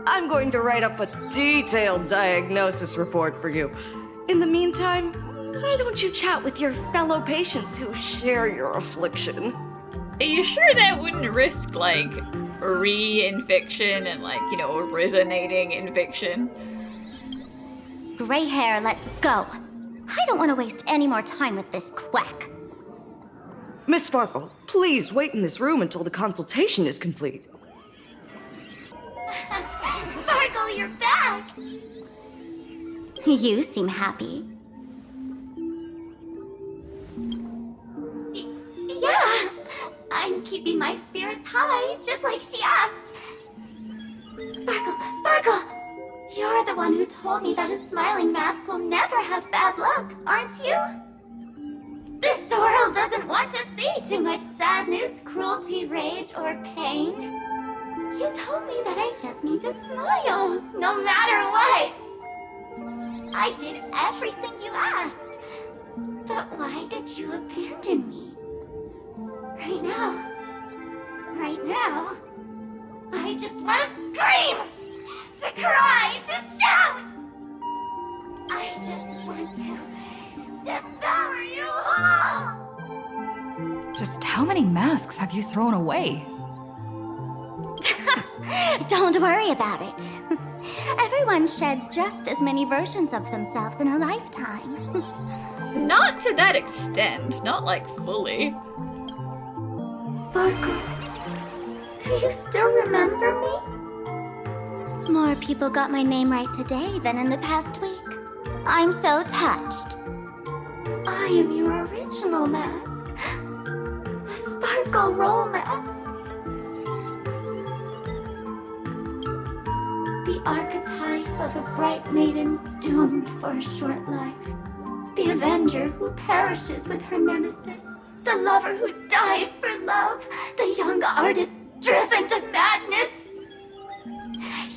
[SPEAKER 16] I'm going to write up a detailed diagnosis report for you. In the meantime, why don't you chat with your fellow patients who share your affliction?
[SPEAKER 2] Are you sure that wouldn't risk, like, reinfection and, like, you know, resonating infection?
[SPEAKER 3] Gray hair, let's go. I don't want to waste any more time with this quack.
[SPEAKER 16] Miss Sparkle, please wait in this room until the consultation is complete.
[SPEAKER 3] Sparkle, you're back! You seem happy. Yeah, I'm keeping my spirits high, just like she asked. Sparkle! You're the one who told me that a smiling mask will never have bad luck, aren't you? This world doesn't want to see too much sadness, cruelty, rage, or pain. You told me that I just need to smile, no matter what. I did everything you asked. But why did you abandon me? Right now, I just want to scream, to cry, to shout! I just want to devour you all!
[SPEAKER 5] Just how many masks have you thrown away?
[SPEAKER 3] Don't worry about it. Everyone sheds just as many versions of themselves in a lifetime.
[SPEAKER 2] Not to that extent, not like fully.
[SPEAKER 3] Sparkle, do you still remember me? More people got my name right today than in the past week. I'm so touched. I am your original mask. The Sparkle Roll Mask. The archetype of a bright maiden doomed for a short life. The avenger who perishes with her nemesis. The lover who dies for love. The young artist driven to madness.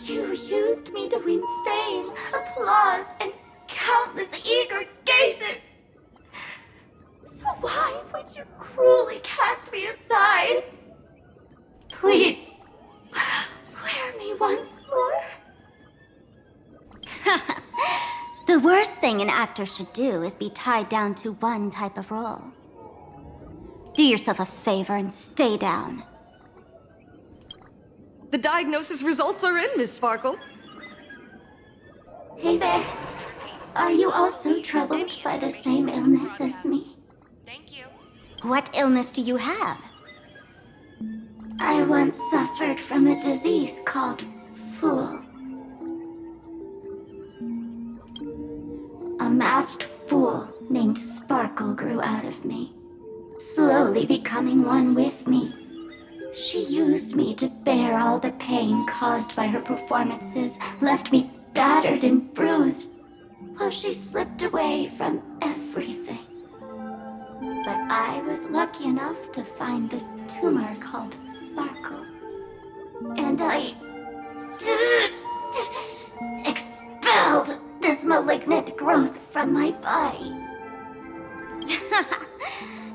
[SPEAKER 3] You used me to win fame, applause, and countless eager gazes. So why would you cruelly cast me aside? Please, wear me once more. The worst thing an actor should do is be tied down to one type of role. Do yourself a favor and stay down.
[SPEAKER 16] The diagnosis results are in, Miss Sparkle.
[SPEAKER 3] Hey there. Are you also troubled by the same illness as me?
[SPEAKER 14] Thank you.
[SPEAKER 3] What illness do you have? I once suffered from a disease called Fool. A masked fool named Sparkle grew out of me, slowly becoming one with me. She used me to bear all the pain caused by her performances, left me battered and bruised, while she slipped away from everything. But I was lucky enough to find this tumor called Sparkle. And I expelled this malignant growth from my body.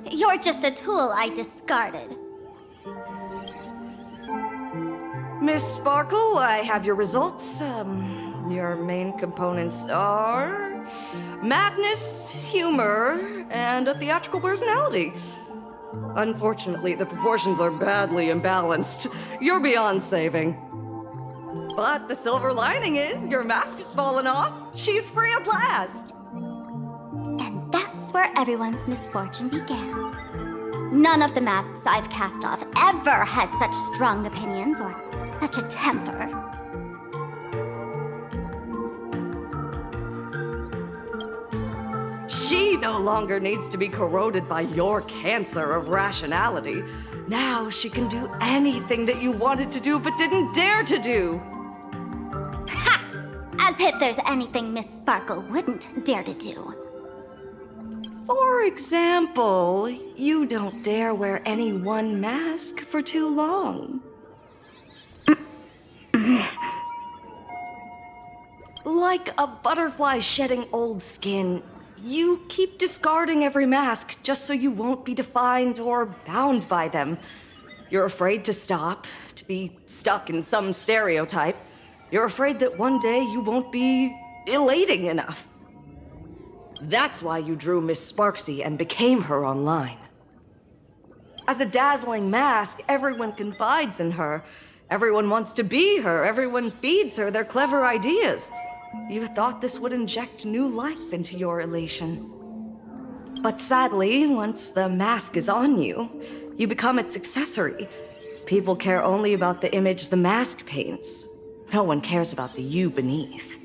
[SPEAKER 3] You're just a tool I discarded.
[SPEAKER 16] Miss Sparkle, I have your results. Your main components are madness, humor, and a theatrical personality. Unfortunately, the proportions are badly imbalanced. You're beyond saving. But the silver lining is your mask has fallen off. She's free at last.
[SPEAKER 3] And that's where everyone's misfortune began. None of the masks I've cast off ever had such strong opinions or such a temper.
[SPEAKER 16] She no longer needs to be corroded by your cancer of rationality. Now she can do anything that you wanted to do but didn't dare to do.
[SPEAKER 3] Ha! As if there's anything Miss Sparkle wouldn't dare to do.
[SPEAKER 16] For example, you don't dare wear any one mask for too long. Like a butterfly shedding old skin, you keep discarding every mask just so you won't be defined or bound by them. You're afraid to stop, to be stuck in some stereotype. You're afraid that one day you won't be elating enough. That's why you drew Miss Sparksy and became her online. As a dazzling mask, everyone confides in her. Everyone wants to be her. Everyone feeds her their clever ideas. You thought this would inject new life into your elation. But sadly, once the mask is on you, you become its accessory. People care only about the image the mask paints. No one cares about the you beneath.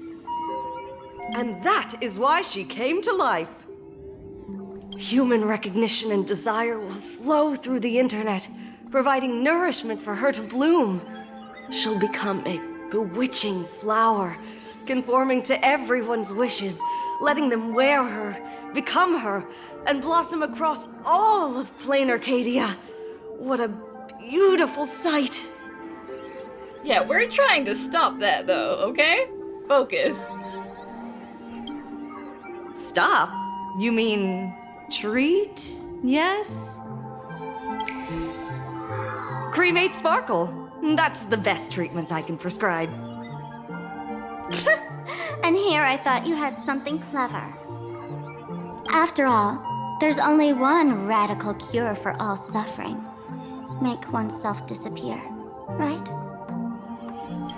[SPEAKER 16] And that is why she came to life. Human recognition and desire will flow through the internet, providing nourishment for her to bloom. She'll become a bewitching flower, conforming to everyone's wishes, letting them wear her, become her, and blossom across all of Planarcadia. What a beautiful sight.
[SPEAKER 2] Yeah, we're trying to stop that though, okay? Focus.
[SPEAKER 16] Stop? You mean treat, yes? Cremate Sparkle. That's the best treatment I can prescribe.
[SPEAKER 3] And here I thought you had something clever. After all, there's only one radical cure for all suffering. Make oneself disappear, right?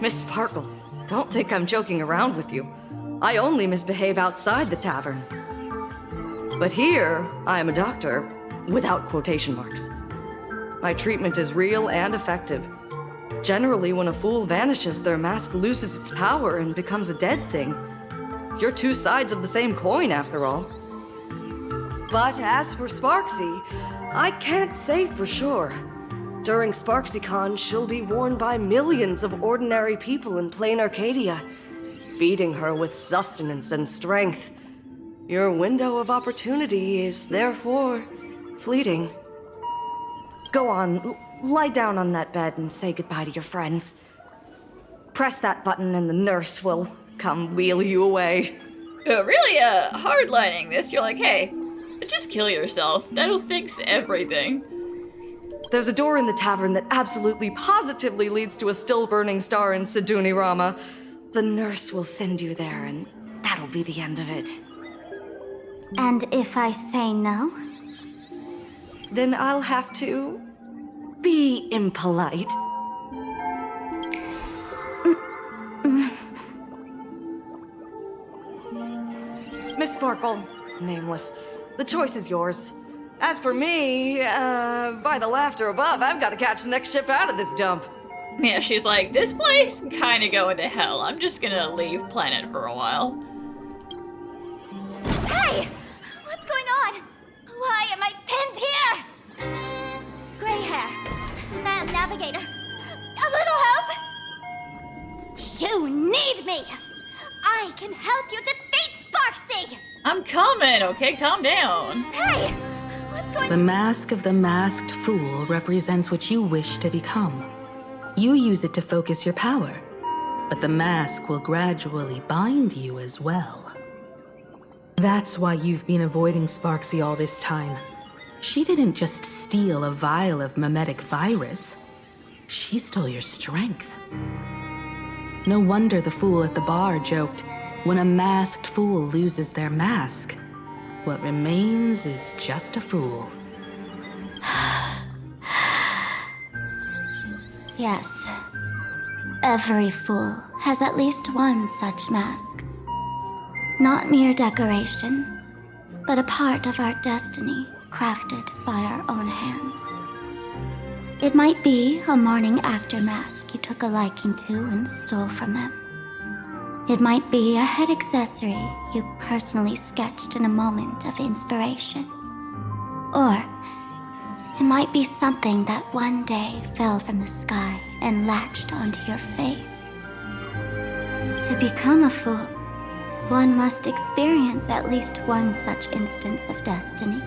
[SPEAKER 16] Miss Sparkle, don't think I'm joking around with you. I only misbehave outside the tavern. But here, I am a doctor, without quotation marks. My treatment is real and effective. Generally, when a fool vanishes, their mask loses its power and becomes a dead thing. You're two sides of the same coin, after all. But as for Sparksy, I can't say for sure. During SparksyCon, she'll be worn by millions of ordinary people in Planarcadia, feeding her with sustenance and strength. Your window of opportunity is therefore fleeting. Go on, lie down on that bed and say goodbye to your friends. Press that button and the nurse will come wheel you away.
[SPEAKER 2] Really, hardlining this, you're like, hey, just kill yourself. That'll fix everything.
[SPEAKER 16] There's a door in the tavern that absolutely positively leads to a still-burning star in Sidunirama. The nurse will send you there, and that'll be the end of it.
[SPEAKER 3] And if I say no?
[SPEAKER 16] Then I'll have to be impolite. Miss Sparkle, nameless, the choice is yours. As for me, by the laughter above, I've got to catch the next ship out of this dump.
[SPEAKER 2] Yeah, she's like, this place kinda going to hell. I'm just gonna leave planet for a while.
[SPEAKER 3] Hey! What's going on? Why am I pinned here? Gray hair. Ma'am Navigator. A little help? You need me! I can help you defeat Sparksy!
[SPEAKER 2] I'm coming, okay? Calm down.
[SPEAKER 3] Hey! What's going on?
[SPEAKER 1] The mask of the masked fool represents what you wish to become. You use it to focus your power, but the mask will gradually bind you as well. That's why you've been avoiding Sparksy all this time. She didn't just steal a vial of mimetic virus. She stole your strength. No wonder the fool at the bar joked, when a masked fool loses their mask, what remains is just a fool.
[SPEAKER 3] Yes. Every fool has at least one such mask. Not mere decoration, but a part of our destiny crafted by our own hands. It might be a morning actor mask you took a liking to and stole from them. It might be a head accessory you personally sketched in a moment of inspiration. Or it might be something that one day fell from the sky and latched onto your face. To become a fool, one must experience at least one such instance of destiny.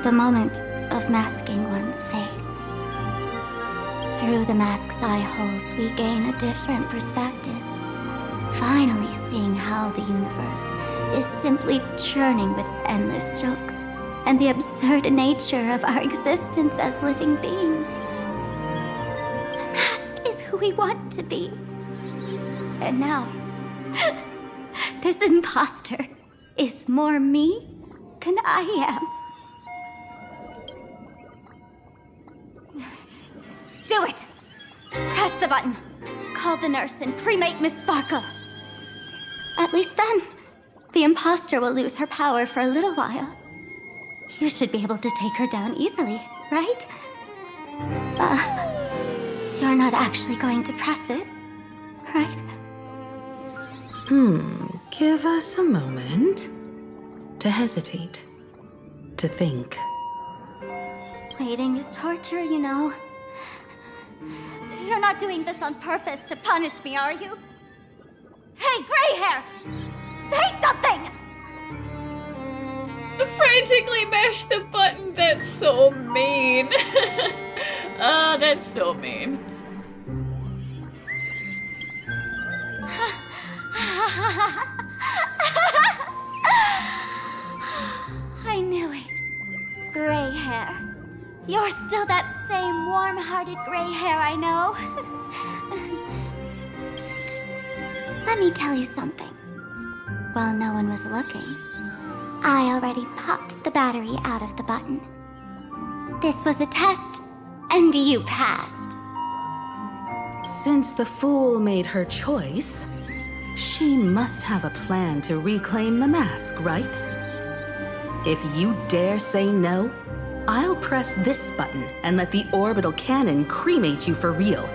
[SPEAKER 3] The moment of masking one's face. Through the mask's eye holes, we gain a different perspective. Finally seeing how the universe is simply churning with endless jokes and the absurd nature of our existence as living beings. The mask is who we want to be. And now, this imposter is more me than I am. Do it! Press the button. Call the nurse and cremate Miss Sparkle. At least then, the imposter will lose her power for a little while. You should be able to take her down easily, right? You're not actually going to press it, right?
[SPEAKER 1] Give us a moment to hesitate, to think.
[SPEAKER 3] Waiting is torture, you know. You're not doing this on purpose to punish me, are you? Hey, gray hair! Say something!
[SPEAKER 2] Frantically mash the button, that's so mean. Oh, that's so mean.
[SPEAKER 3] I I knew it. Gray hair. You're still that same warm-hearted gray hair I know. Psst. Let me tell you something. While no one was looking, I already popped the battery out of the button. This was a test, and you passed.
[SPEAKER 1] Since the fool made her choice, she must have a plan to reclaim the mask, right? If you dare say no, I'll press this button and let the orbital cannon cremate you for real.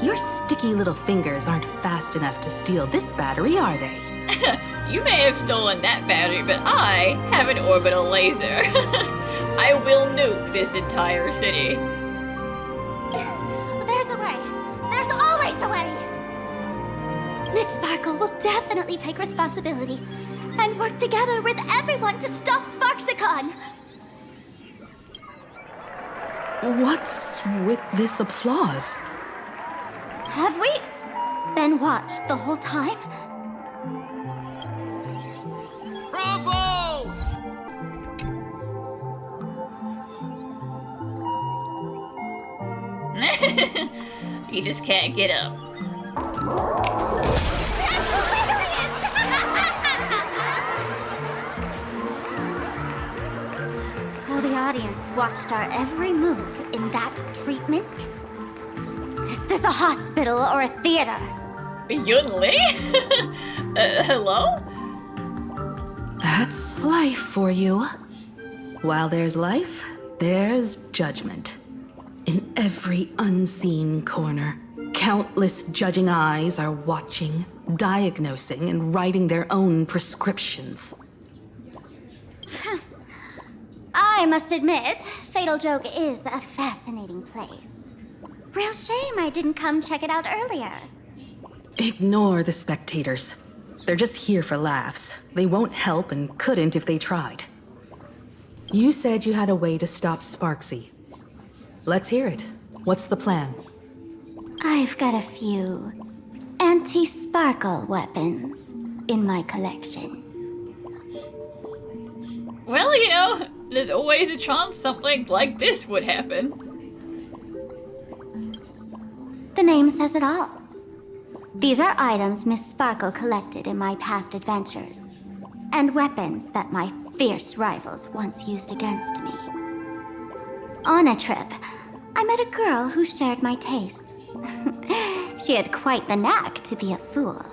[SPEAKER 1] Your sticky little fingers aren't fast enough to steal this battery, are they?
[SPEAKER 2] You may have stolen that battery, but I have an orbital laser. I will nuke this entire city.
[SPEAKER 3] There's a way. There's always a way. Miss Sparkle will definitely take responsibility and work together with everyone to stop Sparksicon.
[SPEAKER 1] What's with this applause?
[SPEAKER 3] Have we been watched the whole time?
[SPEAKER 10] Bravo!
[SPEAKER 2] You just can't get up.
[SPEAKER 3] So the audience watched our every move in that treatment? Is this a hospital or a theater?
[SPEAKER 2] Yunli? Hello?
[SPEAKER 1] That's life for you. While there's life, there's judgment. In every unseen corner, countless judging eyes are watching, diagnosing, and writing their own prescriptions.
[SPEAKER 3] I must admit, Fatal Joke is a fascinating place. Real shame I didn't come check it out earlier.
[SPEAKER 1] Ignore the spectators. They're just here for laughs. They won't help and couldn't if they tried. You said you had a way to stop Sparksy. Let's hear it. What's the plan?
[SPEAKER 3] I've got a few anti-sparkle weapons in my collection.
[SPEAKER 2] Well, you know, there's always a chance something like this would happen.
[SPEAKER 3] The name says it all. These are items Miss Sparkle collected in my past adventures, and weapons that my fierce rivals once used against me. On a trip, I met a girl who shared my tastes. She had quite the knack to be a fool.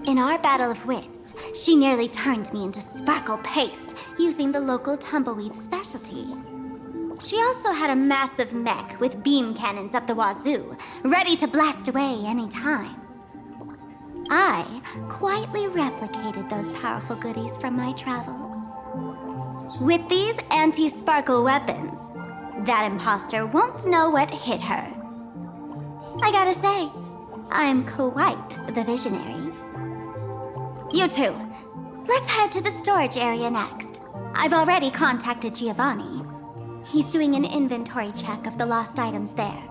[SPEAKER 3] In our battle of wits, she nearly turned me into sparkle paste using the local tumbleweed specialty. She also had a massive mech with beam cannons up the wazoo, ready to blast away any time. I quietly replicated those powerful goodies from my travels. With these anti-sparkle weapons, that imposter won't know what hit her. I gotta say, I'm quite the visionary. You two, let's head to the storage area next. I've already contacted Giovanni. He's doing an inventory check of the lost items there.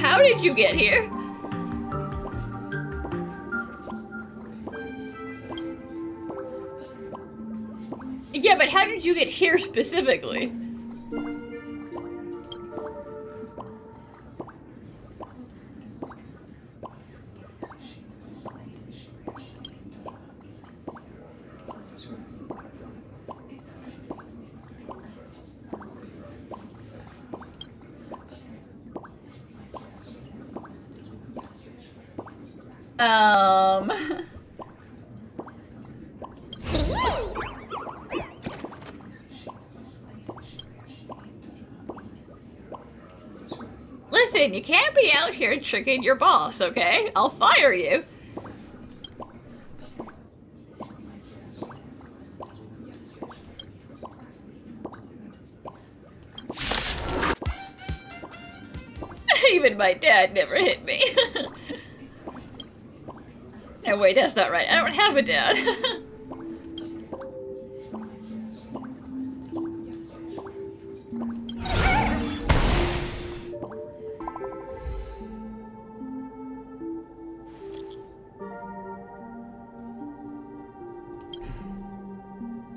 [SPEAKER 2] How did you get here? Yeah, but how did you get here specifically? Listen, you can't be out here tricking your boss, okay? I'll fire you. Even my dad never hit me. No, wait, that's not right. I don't have a dad.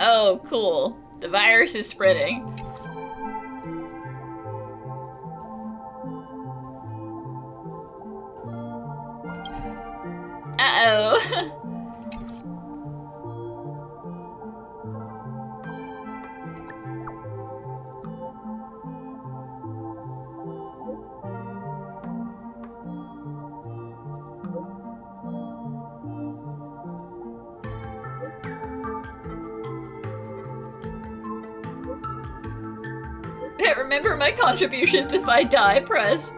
[SPEAKER 2] Oh, cool. The virus is spreading. Uh-oh. Remember my contributions if I die, press.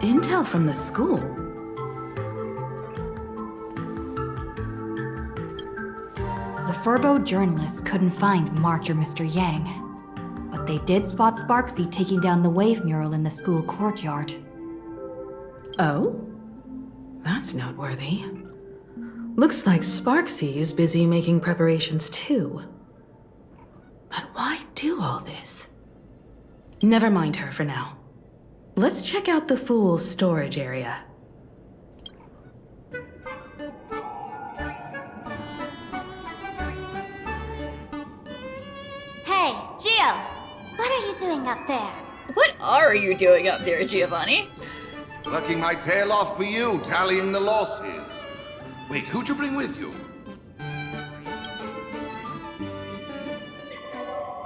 [SPEAKER 1] Intel from the school.
[SPEAKER 5] The Furbo journalists couldn't find March or Mr. Yang, but they did spot Sparksy taking down the wave mural in the school courtyard.
[SPEAKER 1] Oh? That's noteworthy. Looks like Sparksy is busy making preparations too. But why do all this? Never mind her for now. Let's check out the Fool's storage area.
[SPEAKER 3] Hey, Gio! What are you doing up there?
[SPEAKER 2] What are you doing up there, Giovanni?
[SPEAKER 7] Working my tail off for you, tallying the losses. Wait, who'd you bring with you?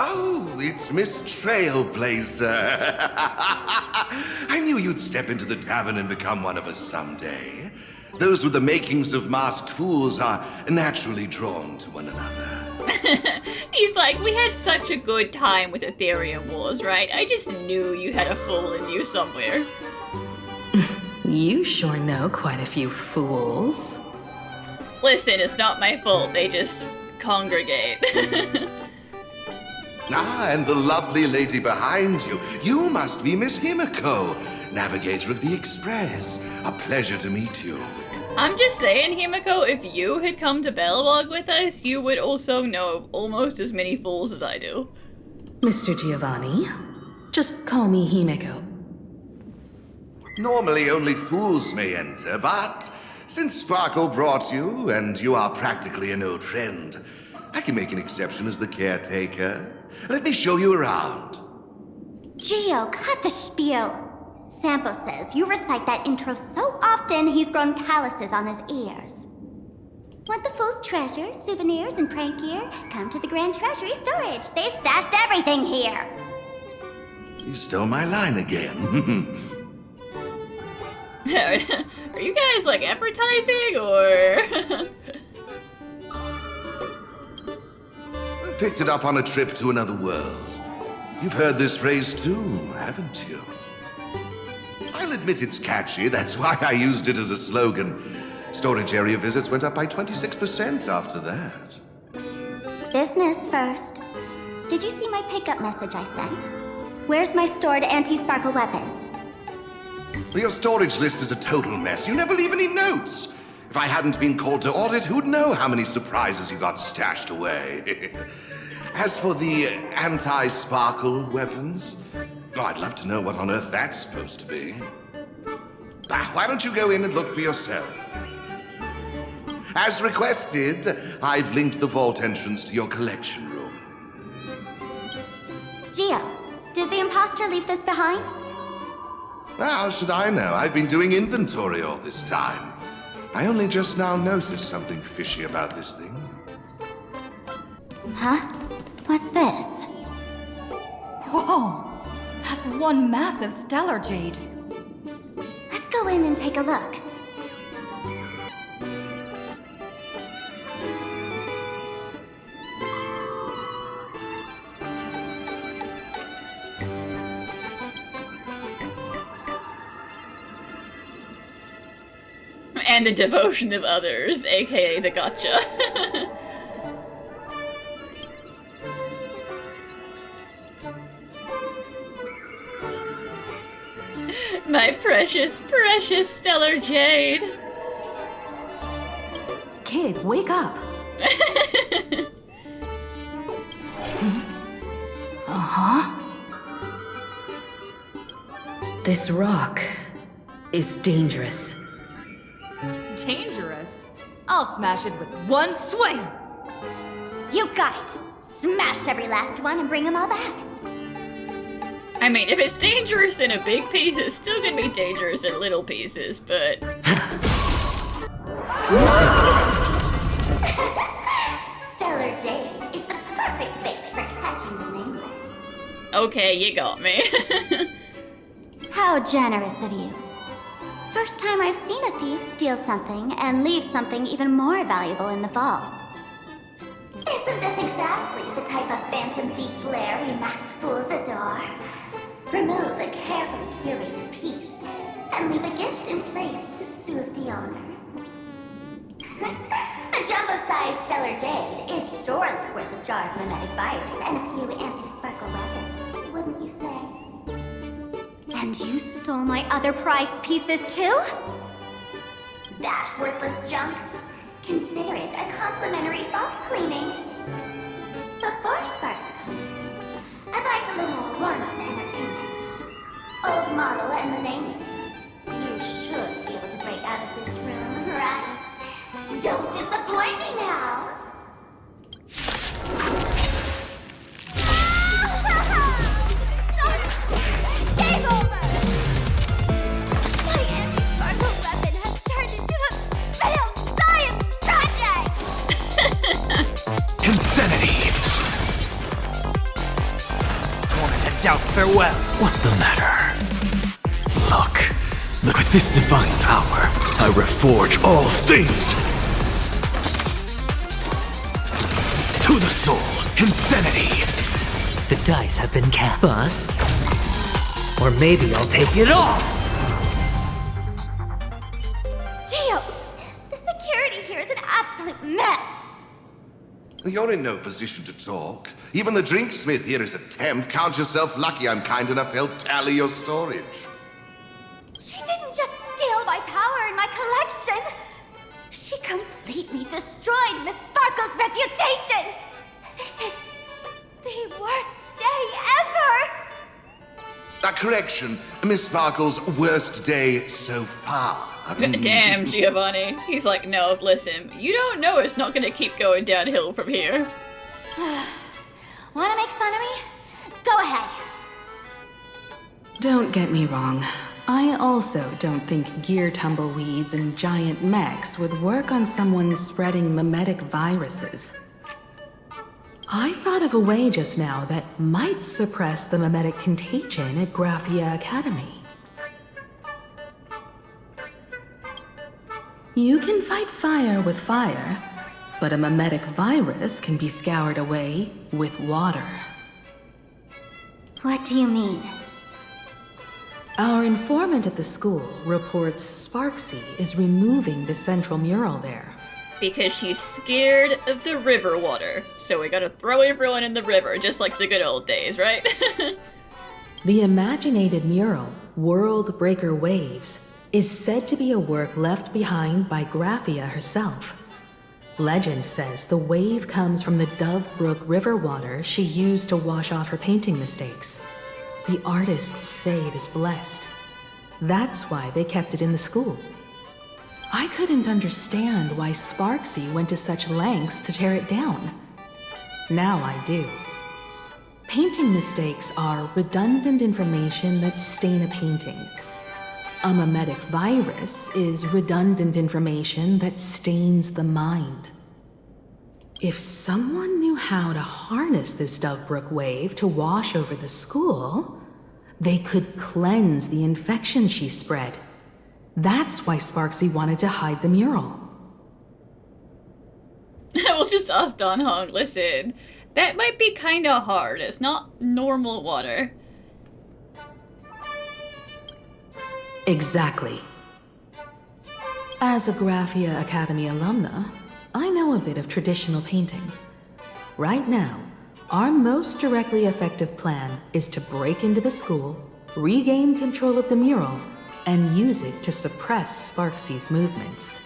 [SPEAKER 7] Oh, it's Miss Trailblaze. I knew you'd step into the tavern and become one of us someday. Those with the makings of masked fools are naturally drawn to one another.
[SPEAKER 2] He's like, we had such a good time with Ethereum Wars, right? I just knew you had a fool in you somewhere.
[SPEAKER 1] You sure know quite a few fools.
[SPEAKER 2] Listen, it's not my fault. They just congregate.
[SPEAKER 7] Ah, and the lovely lady behind you. You must be Miss Himiko, navigator of the Express. A pleasure to meet you.
[SPEAKER 2] I'm just saying, Himiko, if you had come to Belobog with us, you would also know almost as many fools as I do.
[SPEAKER 1] Mr. Giovanni, just call me Himiko.
[SPEAKER 7] Normally only fools may enter, but since Sparkle brought you, and you are practically an old friend, I can make an exception as the caretaker. Let me show you around.
[SPEAKER 3] Gio, cut the spiel. Sampo says you recite that intro so often he's grown calluses on his ears. Want the Fool's treasures, souvenirs, and prank gear? Come to the Grand Treasury Storage. They've stashed everything here.
[SPEAKER 7] You stole my line again.
[SPEAKER 2] Are you guys, like, advertising, or...?
[SPEAKER 7] Picked it up on a trip to another world. You've heard this phrase too, haven't you? I'll admit it's catchy, that's why I used it as a slogan. Storage area visits went up by 26% after that.
[SPEAKER 3] Business first. Did you see my pickup message I sent? Where's my stored anti-sparkle weapons?
[SPEAKER 7] Your storage list is a total mess. You never leave any notes. If I hadn't been called to audit, who'd know how many surprises you got stashed away? As for the anti-sparkle weapons, oh, I'd love to know what on earth that's supposed to be. Why don't you go in and look for yourself? As requested, I've linked the vault entrance to your collection room.
[SPEAKER 3] Gio, did the imposter leave this behind?
[SPEAKER 7] How should I know? I've been doing inventory all this time. I only just now noticed something fishy about this thing.
[SPEAKER 3] Huh? What's this?
[SPEAKER 5] Whoa! That's one massive stellar jade.
[SPEAKER 3] Let's go in and take a look.
[SPEAKER 2] And the devotion of others, aka the gotcha. My precious, precious stellar jade.
[SPEAKER 1] Kid, wake up. Uh-huh. This rock is dangerous.
[SPEAKER 5] Dangerous? I'll smash it with one swing!
[SPEAKER 3] You got it. Smash every last one and bring them all back.
[SPEAKER 2] I mean, if it's dangerous in a big piece, it's still gonna be dangerous in little pieces, but...
[SPEAKER 3] Stellar Jade is the perfect bait for catching the nameless.
[SPEAKER 2] Okay, you got me.
[SPEAKER 3] How generous of you. First time I've seen a thief steal something and leave something even more valuable in the vault. Isn't this exactly the type of phantom thief flair we masked fools adore? Remove a carefully curated piece and leave a gift in place to soothe the owner. A jumbo-sized Stellar Jade is surely worth a jar of mimetic virus and a few anti-sparkle weapons, wouldn't you say? And you stole my other prized pieces too? That worthless junk? Consider it a complimentary vault cleaning. So for Sparks, I'd like a little warm-up entertainment. Old model and the nameless. You should be able to break out of this room, right? Don't disappoint me now! Game over! My anti-sparkle weapon has turned into a failed science project!
[SPEAKER 13] Insanity!
[SPEAKER 11] Torment and doubt, farewell!
[SPEAKER 13] What's the matter? Look. With this divine power, I reforge all things! To the soul, insanity!
[SPEAKER 11] The dice have been cast. Bust? Or maybe I'll take it all!
[SPEAKER 3] Gio, the security here is an absolute mess!
[SPEAKER 7] You're in no position to talk. Even the drinksmith here is a temp. Count yourself lucky I'm kind enough to help tally your storage.
[SPEAKER 3] She didn't just steal my power and my collection! She completely destroyed Miss Sparkle's reputation! This is the worst day ever!
[SPEAKER 7] A correction. Miss Sparkle's worst day so far.
[SPEAKER 2] Damn, Giovanni. He's like, no, listen, you don't know it's not gonna keep going downhill from here.
[SPEAKER 3] Wanna make fun of me? Go ahead.
[SPEAKER 1] Don't get me wrong. I also don't think gear tumbleweeds and giant mechs would work on someone spreading mimetic viruses. I thought of a way just now that might suppress the mimetic contagion at Graphia Academy. You can fight fire with fire, but a mimetic virus can be scoured away with water.
[SPEAKER 3] What do you mean?
[SPEAKER 1] Our informant at the school reports Sparksy is removing the central mural there.
[SPEAKER 2] Because she's scared of the river water. So we gotta throw everyone in the river, just like the good old days, right?
[SPEAKER 1] The imaginated mural, World Breaker Waves, is said to be a work left behind by Graphia herself. Legend says the wave comes from the Dove Brook river water she used to wash off her painting mistakes. The artists say it is blessed. That's why they kept it in the school. I couldn't understand why Sparksy went to such lengths to tear it down. Now I do. Painting mistakes are redundant information that stain a painting. A mimetic virus is redundant information that stains the mind. If someone knew how to harness this Dovebrook wave to wash over the school, they could cleanse the infection she spread. That's why Sparksy wanted to hide the mural.
[SPEAKER 2] We'll just ask Don Hong, listen, that might be kinda hard. It's not normal water.
[SPEAKER 1] Exactly. As a Graphia Academy alumna, I know a bit of traditional painting. Right now, our most directly effective plan is to break into the school, regain control of the mural, and use it to suppress Sparksy's movements.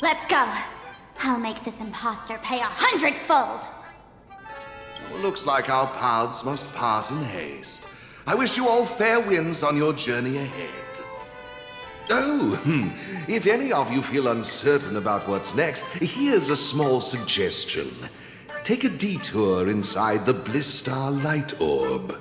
[SPEAKER 3] Let's go. I'll make this imposter pay 100-fold.
[SPEAKER 7] Looks like our paths must part in haste. I wish you all fair winds on your journey ahead. Oh, if any of you feel uncertain about what's next, here's a small suggestion. Take a detour inside the Blistar light orb.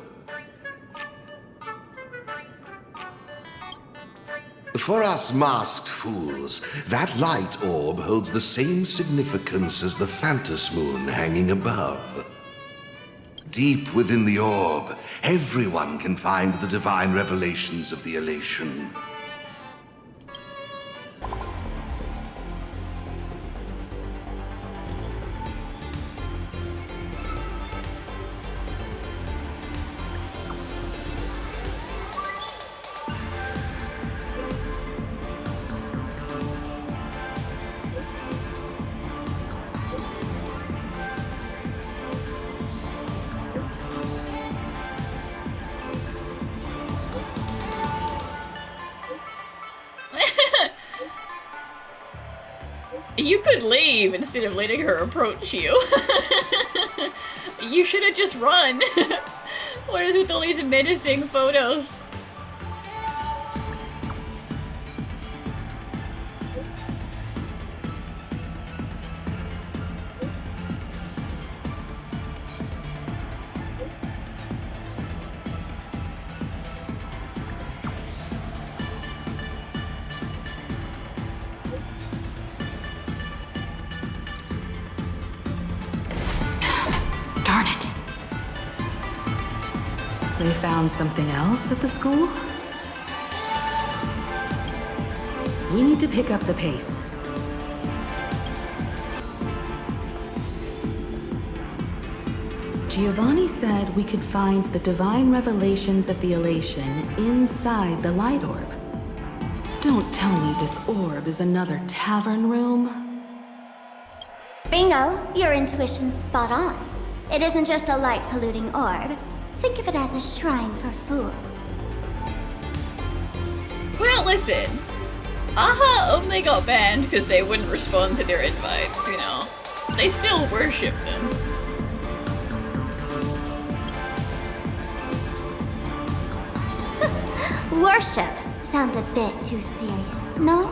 [SPEAKER 7] For us masked fools, that light orb holds the same significance as the Phantos Moon hanging above. Deep within the orb, everyone can find the divine revelations of the elation.
[SPEAKER 2] You could leave instead of letting her approach you. You should have just run. What is with all these menacing photos?
[SPEAKER 1] Darn it. They found something else at the school? We need to pick up the pace. Giovanni said we could find the divine revelations of the elation inside the light orb. Don't tell me this orb is another tavern room.
[SPEAKER 3] Bingo, your intuition's spot on. It isn't just a light-polluting orb. Think of it as a shrine for fools.
[SPEAKER 2] Well, listen. Aha only got banned because they wouldn't respond to their invites, you know. They still worship them.
[SPEAKER 3] Worship sounds a bit too serious, no?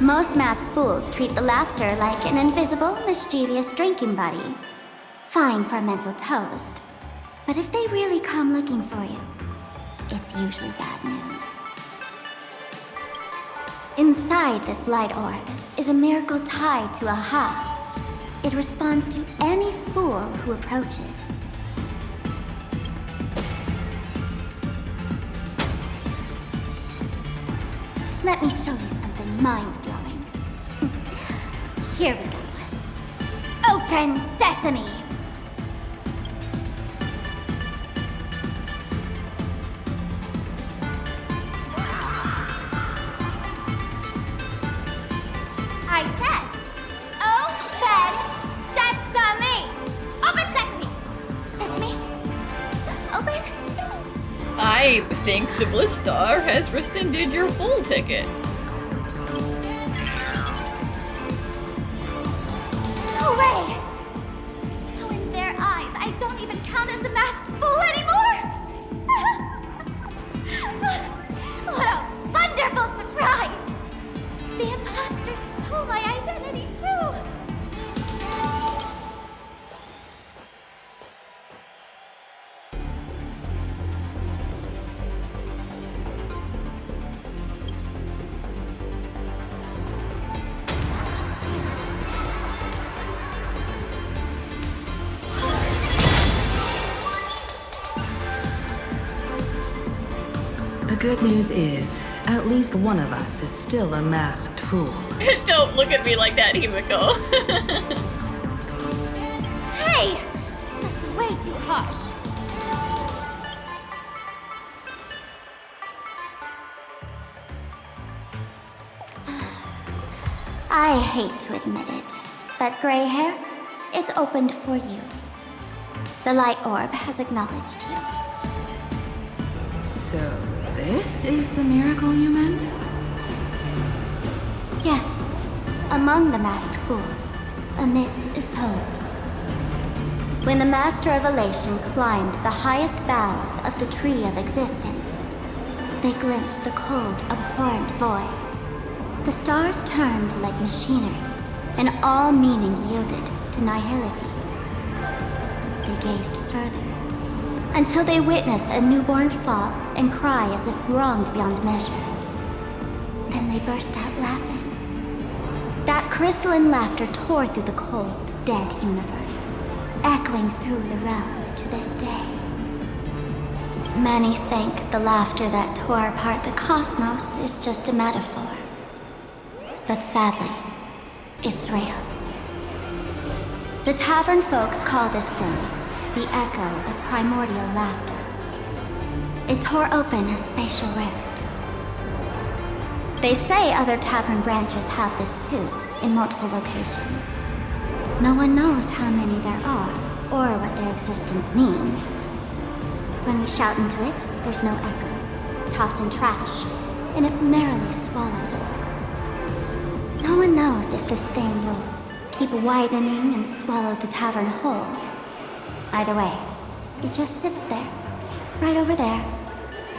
[SPEAKER 3] Most masked fools treat the laughter like an invisible, mischievous drinking buddy. Fine for a mental toast. But if they really come looking for you, it's usually bad news. Inside this light orb is a miracle tied to a hub. It responds to any fool who approaches. Let me show you something mind-blowing. Here we go. Open sesame! I said, open sesame! Open sesame! Sesame? Open?
[SPEAKER 2] I think the Blistar has rescinded your full ticket.
[SPEAKER 3] No way! So in their eyes, I don't even count as a masked fool anymore? What a wonderful surprise! The imposter stole my identity too!
[SPEAKER 1] The good news is, at least one of us is still a masked fool.
[SPEAKER 2] Don't look at me like that, Himiko.
[SPEAKER 3] Hey! That's way too harsh. I hate to admit it, but gray hair, it's opened for you. The light orb has acknowledged you.
[SPEAKER 1] So, this is the miracle you meant?
[SPEAKER 3] Yes. Among the masked fools, a myth is told. When the Master of Elation climbed the highest boughs of the Tree of Existence, they glimpsed the cold, abhorrent void. The stars turned like machinery, and all meaning yielded to nihility. They gazed further, until they witnessed a newborn fall and cry as if wronged beyond measure. Then they burst out laughing. That crystalline laughter tore through the cold, dead universe, echoing through the realms to this day. Many think the laughter that tore apart the cosmos is just a metaphor. But sadly, it's real. The Tavern folks call this thing the echo of primordial laughter. It tore open a spatial rift. They say other tavern branches have this too, in multiple locations. No one knows how many there are, or what their existence means. When we shout into it, there's no echo. Toss in trash, and it merrily swallows it all. No one knows if this thing will keep widening and swallow the tavern whole. Either way, it just sits there, right over there,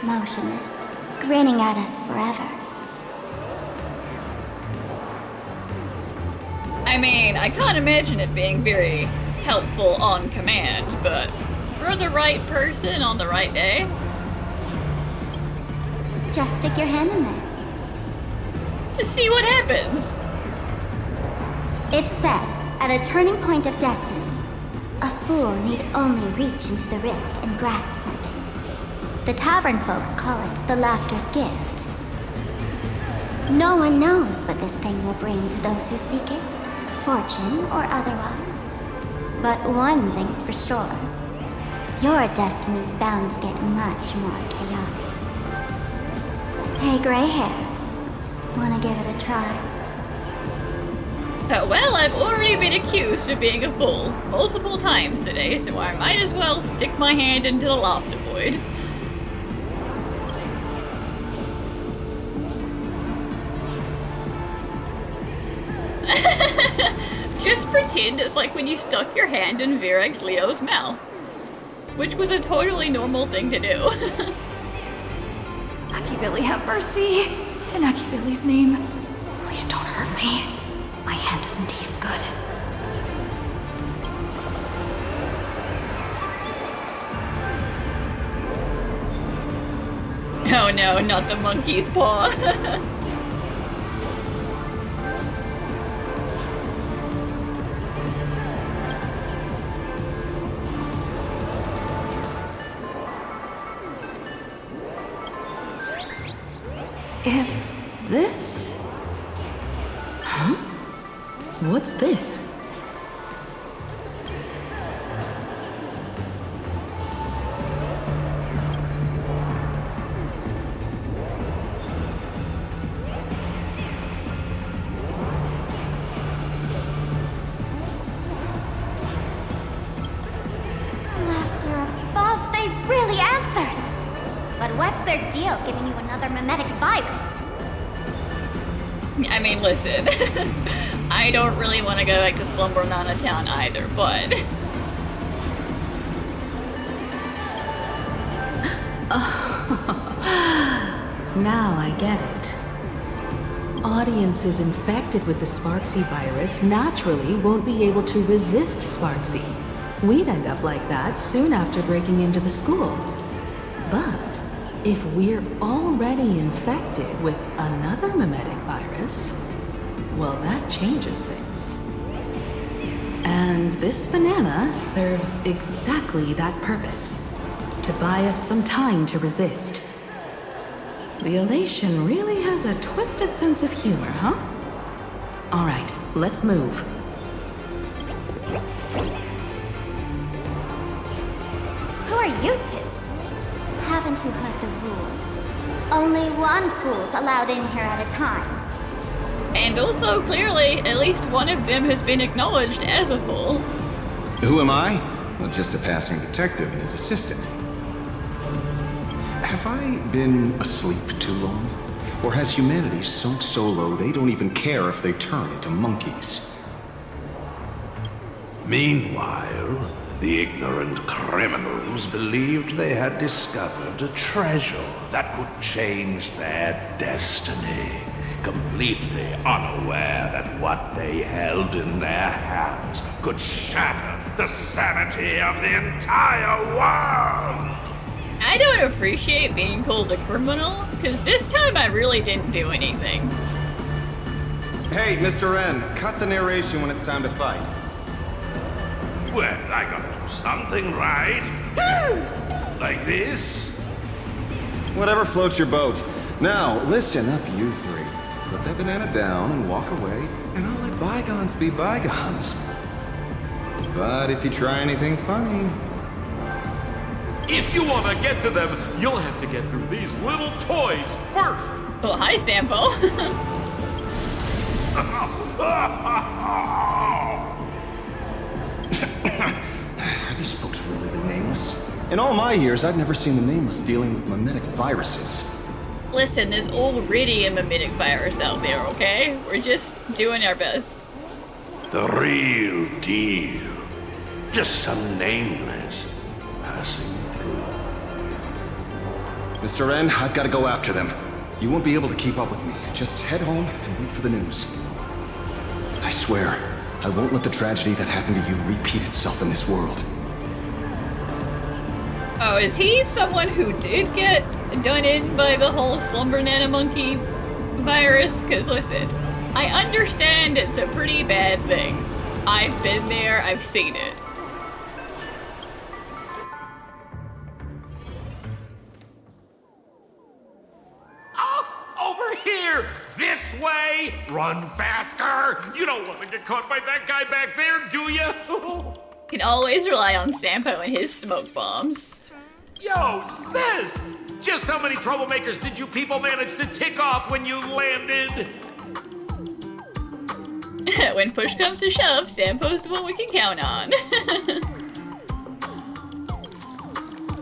[SPEAKER 3] motionless, grinning at us forever.
[SPEAKER 2] I mean, I can't imagine it being very helpful on command, but for the right person on the right day.
[SPEAKER 3] Just stick your hand in there.
[SPEAKER 2] Just see what happens.
[SPEAKER 3] It's said, at a turning point of destiny, a fool need only reach into the rift and grasp something. The tavern folks call it the laughter's gift. No one knows what this thing will bring to those who seek it, fortune or otherwise. But one thing's for sure. Your destiny's bound to get much more chaotic. Hey, gray hair. Wanna give it a try?
[SPEAKER 2] Well, I've already been accused of being a fool multiple times today, so I might as well stick my hand into the laughter void. Just pretend it's like when you stuck your hand in Virax Leo's mouth. Which was a totally normal thing to do.
[SPEAKER 5] Akibilly, have mercy. In Akibilly's name, please don't hurt me. My hand doesn't taste good.
[SPEAKER 2] Oh no, not the monkey's paw.
[SPEAKER 1] Is this? Huh? What's this?
[SPEAKER 3] Laughter above, they really answered! But what's their deal giving you another mimetic virus?
[SPEAKER 2] I mean, listen. I don't really want to go back to Slumber Nana Town either, but...
[SPEAKER 1] Now I get it. Audiences infected with the Sparksy virus naturally won't be able to resist Sparksy. We'd end up like that soon after breaking into the school. But if we're already infected with another mimetic virus, well, that changes things. And this banana serves exactly that purpose, to buy us some time to resist. The elation really has a twisted sense of humor, huh? All right, let's move.
[SPEAKER 3] Who are you two? Haven't you heard the rule? Only one fool's allowed in here at a time.
[SPEAKER 2] And also, clearly, at least one of them has been acknowledged as a fool.
[SPEAKER 9] Who am I? Well, just a passing detective and his assistant. Have I been asleep too long? Or has humanity sunk so low they don't even care if they turn into monkeys?
[SPEAKER 7] Meanwhile, The ignorant criminals believed they had discovered a treasure that could change their destiny, completely unaware that what they held in their hands could shatter the sanity of the entire world!
[SPEAKER 2] I don't appreciate being called a criminal, because this time I really didn't do anything.
[SPEAKER 17] Hey, Mr. N, cut the narration when it's time to fight.
[SPEAKER 7] Well, I gotta do something, right? Like this?
[SPEAKER 17] Whatever floats your boat. Now, listen up, you three. Put that banana down and walk away, and I'll let bygones be bygones. But if you try anything funny...
[SPEAKER 10] If you want to get to them, you'll have to get through these little toys first!
[SPEAKER 2] Well, hi, Sampo.
[SPEAKER 17] Are these folks really the Nameless? In all my years, I've never seen the Nameless dealing with mimetic viruses.
[SPEAKER 2] Listen, there's already a mimetic virus out there, okay? We're just doing our best.
[SPEAKER 7] The real deal. Just some Nameless passing through.
[SPEAKER 17] Mr. N, I've got to go after them. You won't be able to keep up with me. Just head home and wait for the news. I swear, I won't let the tragedy that happened to you repeat itself in this world.
[SPEAKER 2] Oh, is he someone who did get done in by the whole Slumber Nana Monkey virus? Because listen, I understand it's a pretty bad thing. I've been there, I've seen it.
[SPEAKER 10] Over here! This way! Run faster! You don't want to get caught by that guy back there, do you?
[SPEAKER 2] Can always rely on Sampo and his smoke bombs.
[SPEAKER 10] Yo, sis! Just how many troublemakers did you people manage to tick off when you landed?
[SPEAKER 2] When push comes to shove, Sampo's the one we can count on.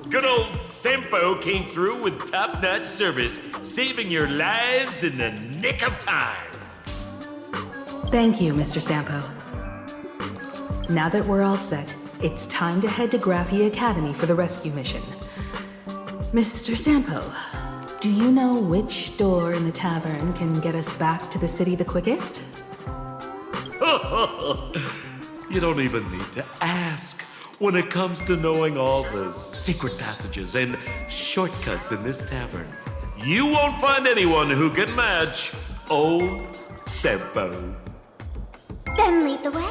[SPEAKER 10] Good old Sampo came through with top-notch service, saving your lives in the nick of time.
[SPEAKER 1] Thank you, Mr. Sampo. Now that we're all set, it's time to head to Graphia Academy for the rescue mission. Mr. Sampo, do you know which door in the tavern can get us back to the city the quickest?
[SPEAKER 10] You don't even need to ask. When it comes to knowing all the secret passages and shortcuts in this tavern, you won't find anyone who can match old Sampo.
[SPEAKER 3] Then lead the way.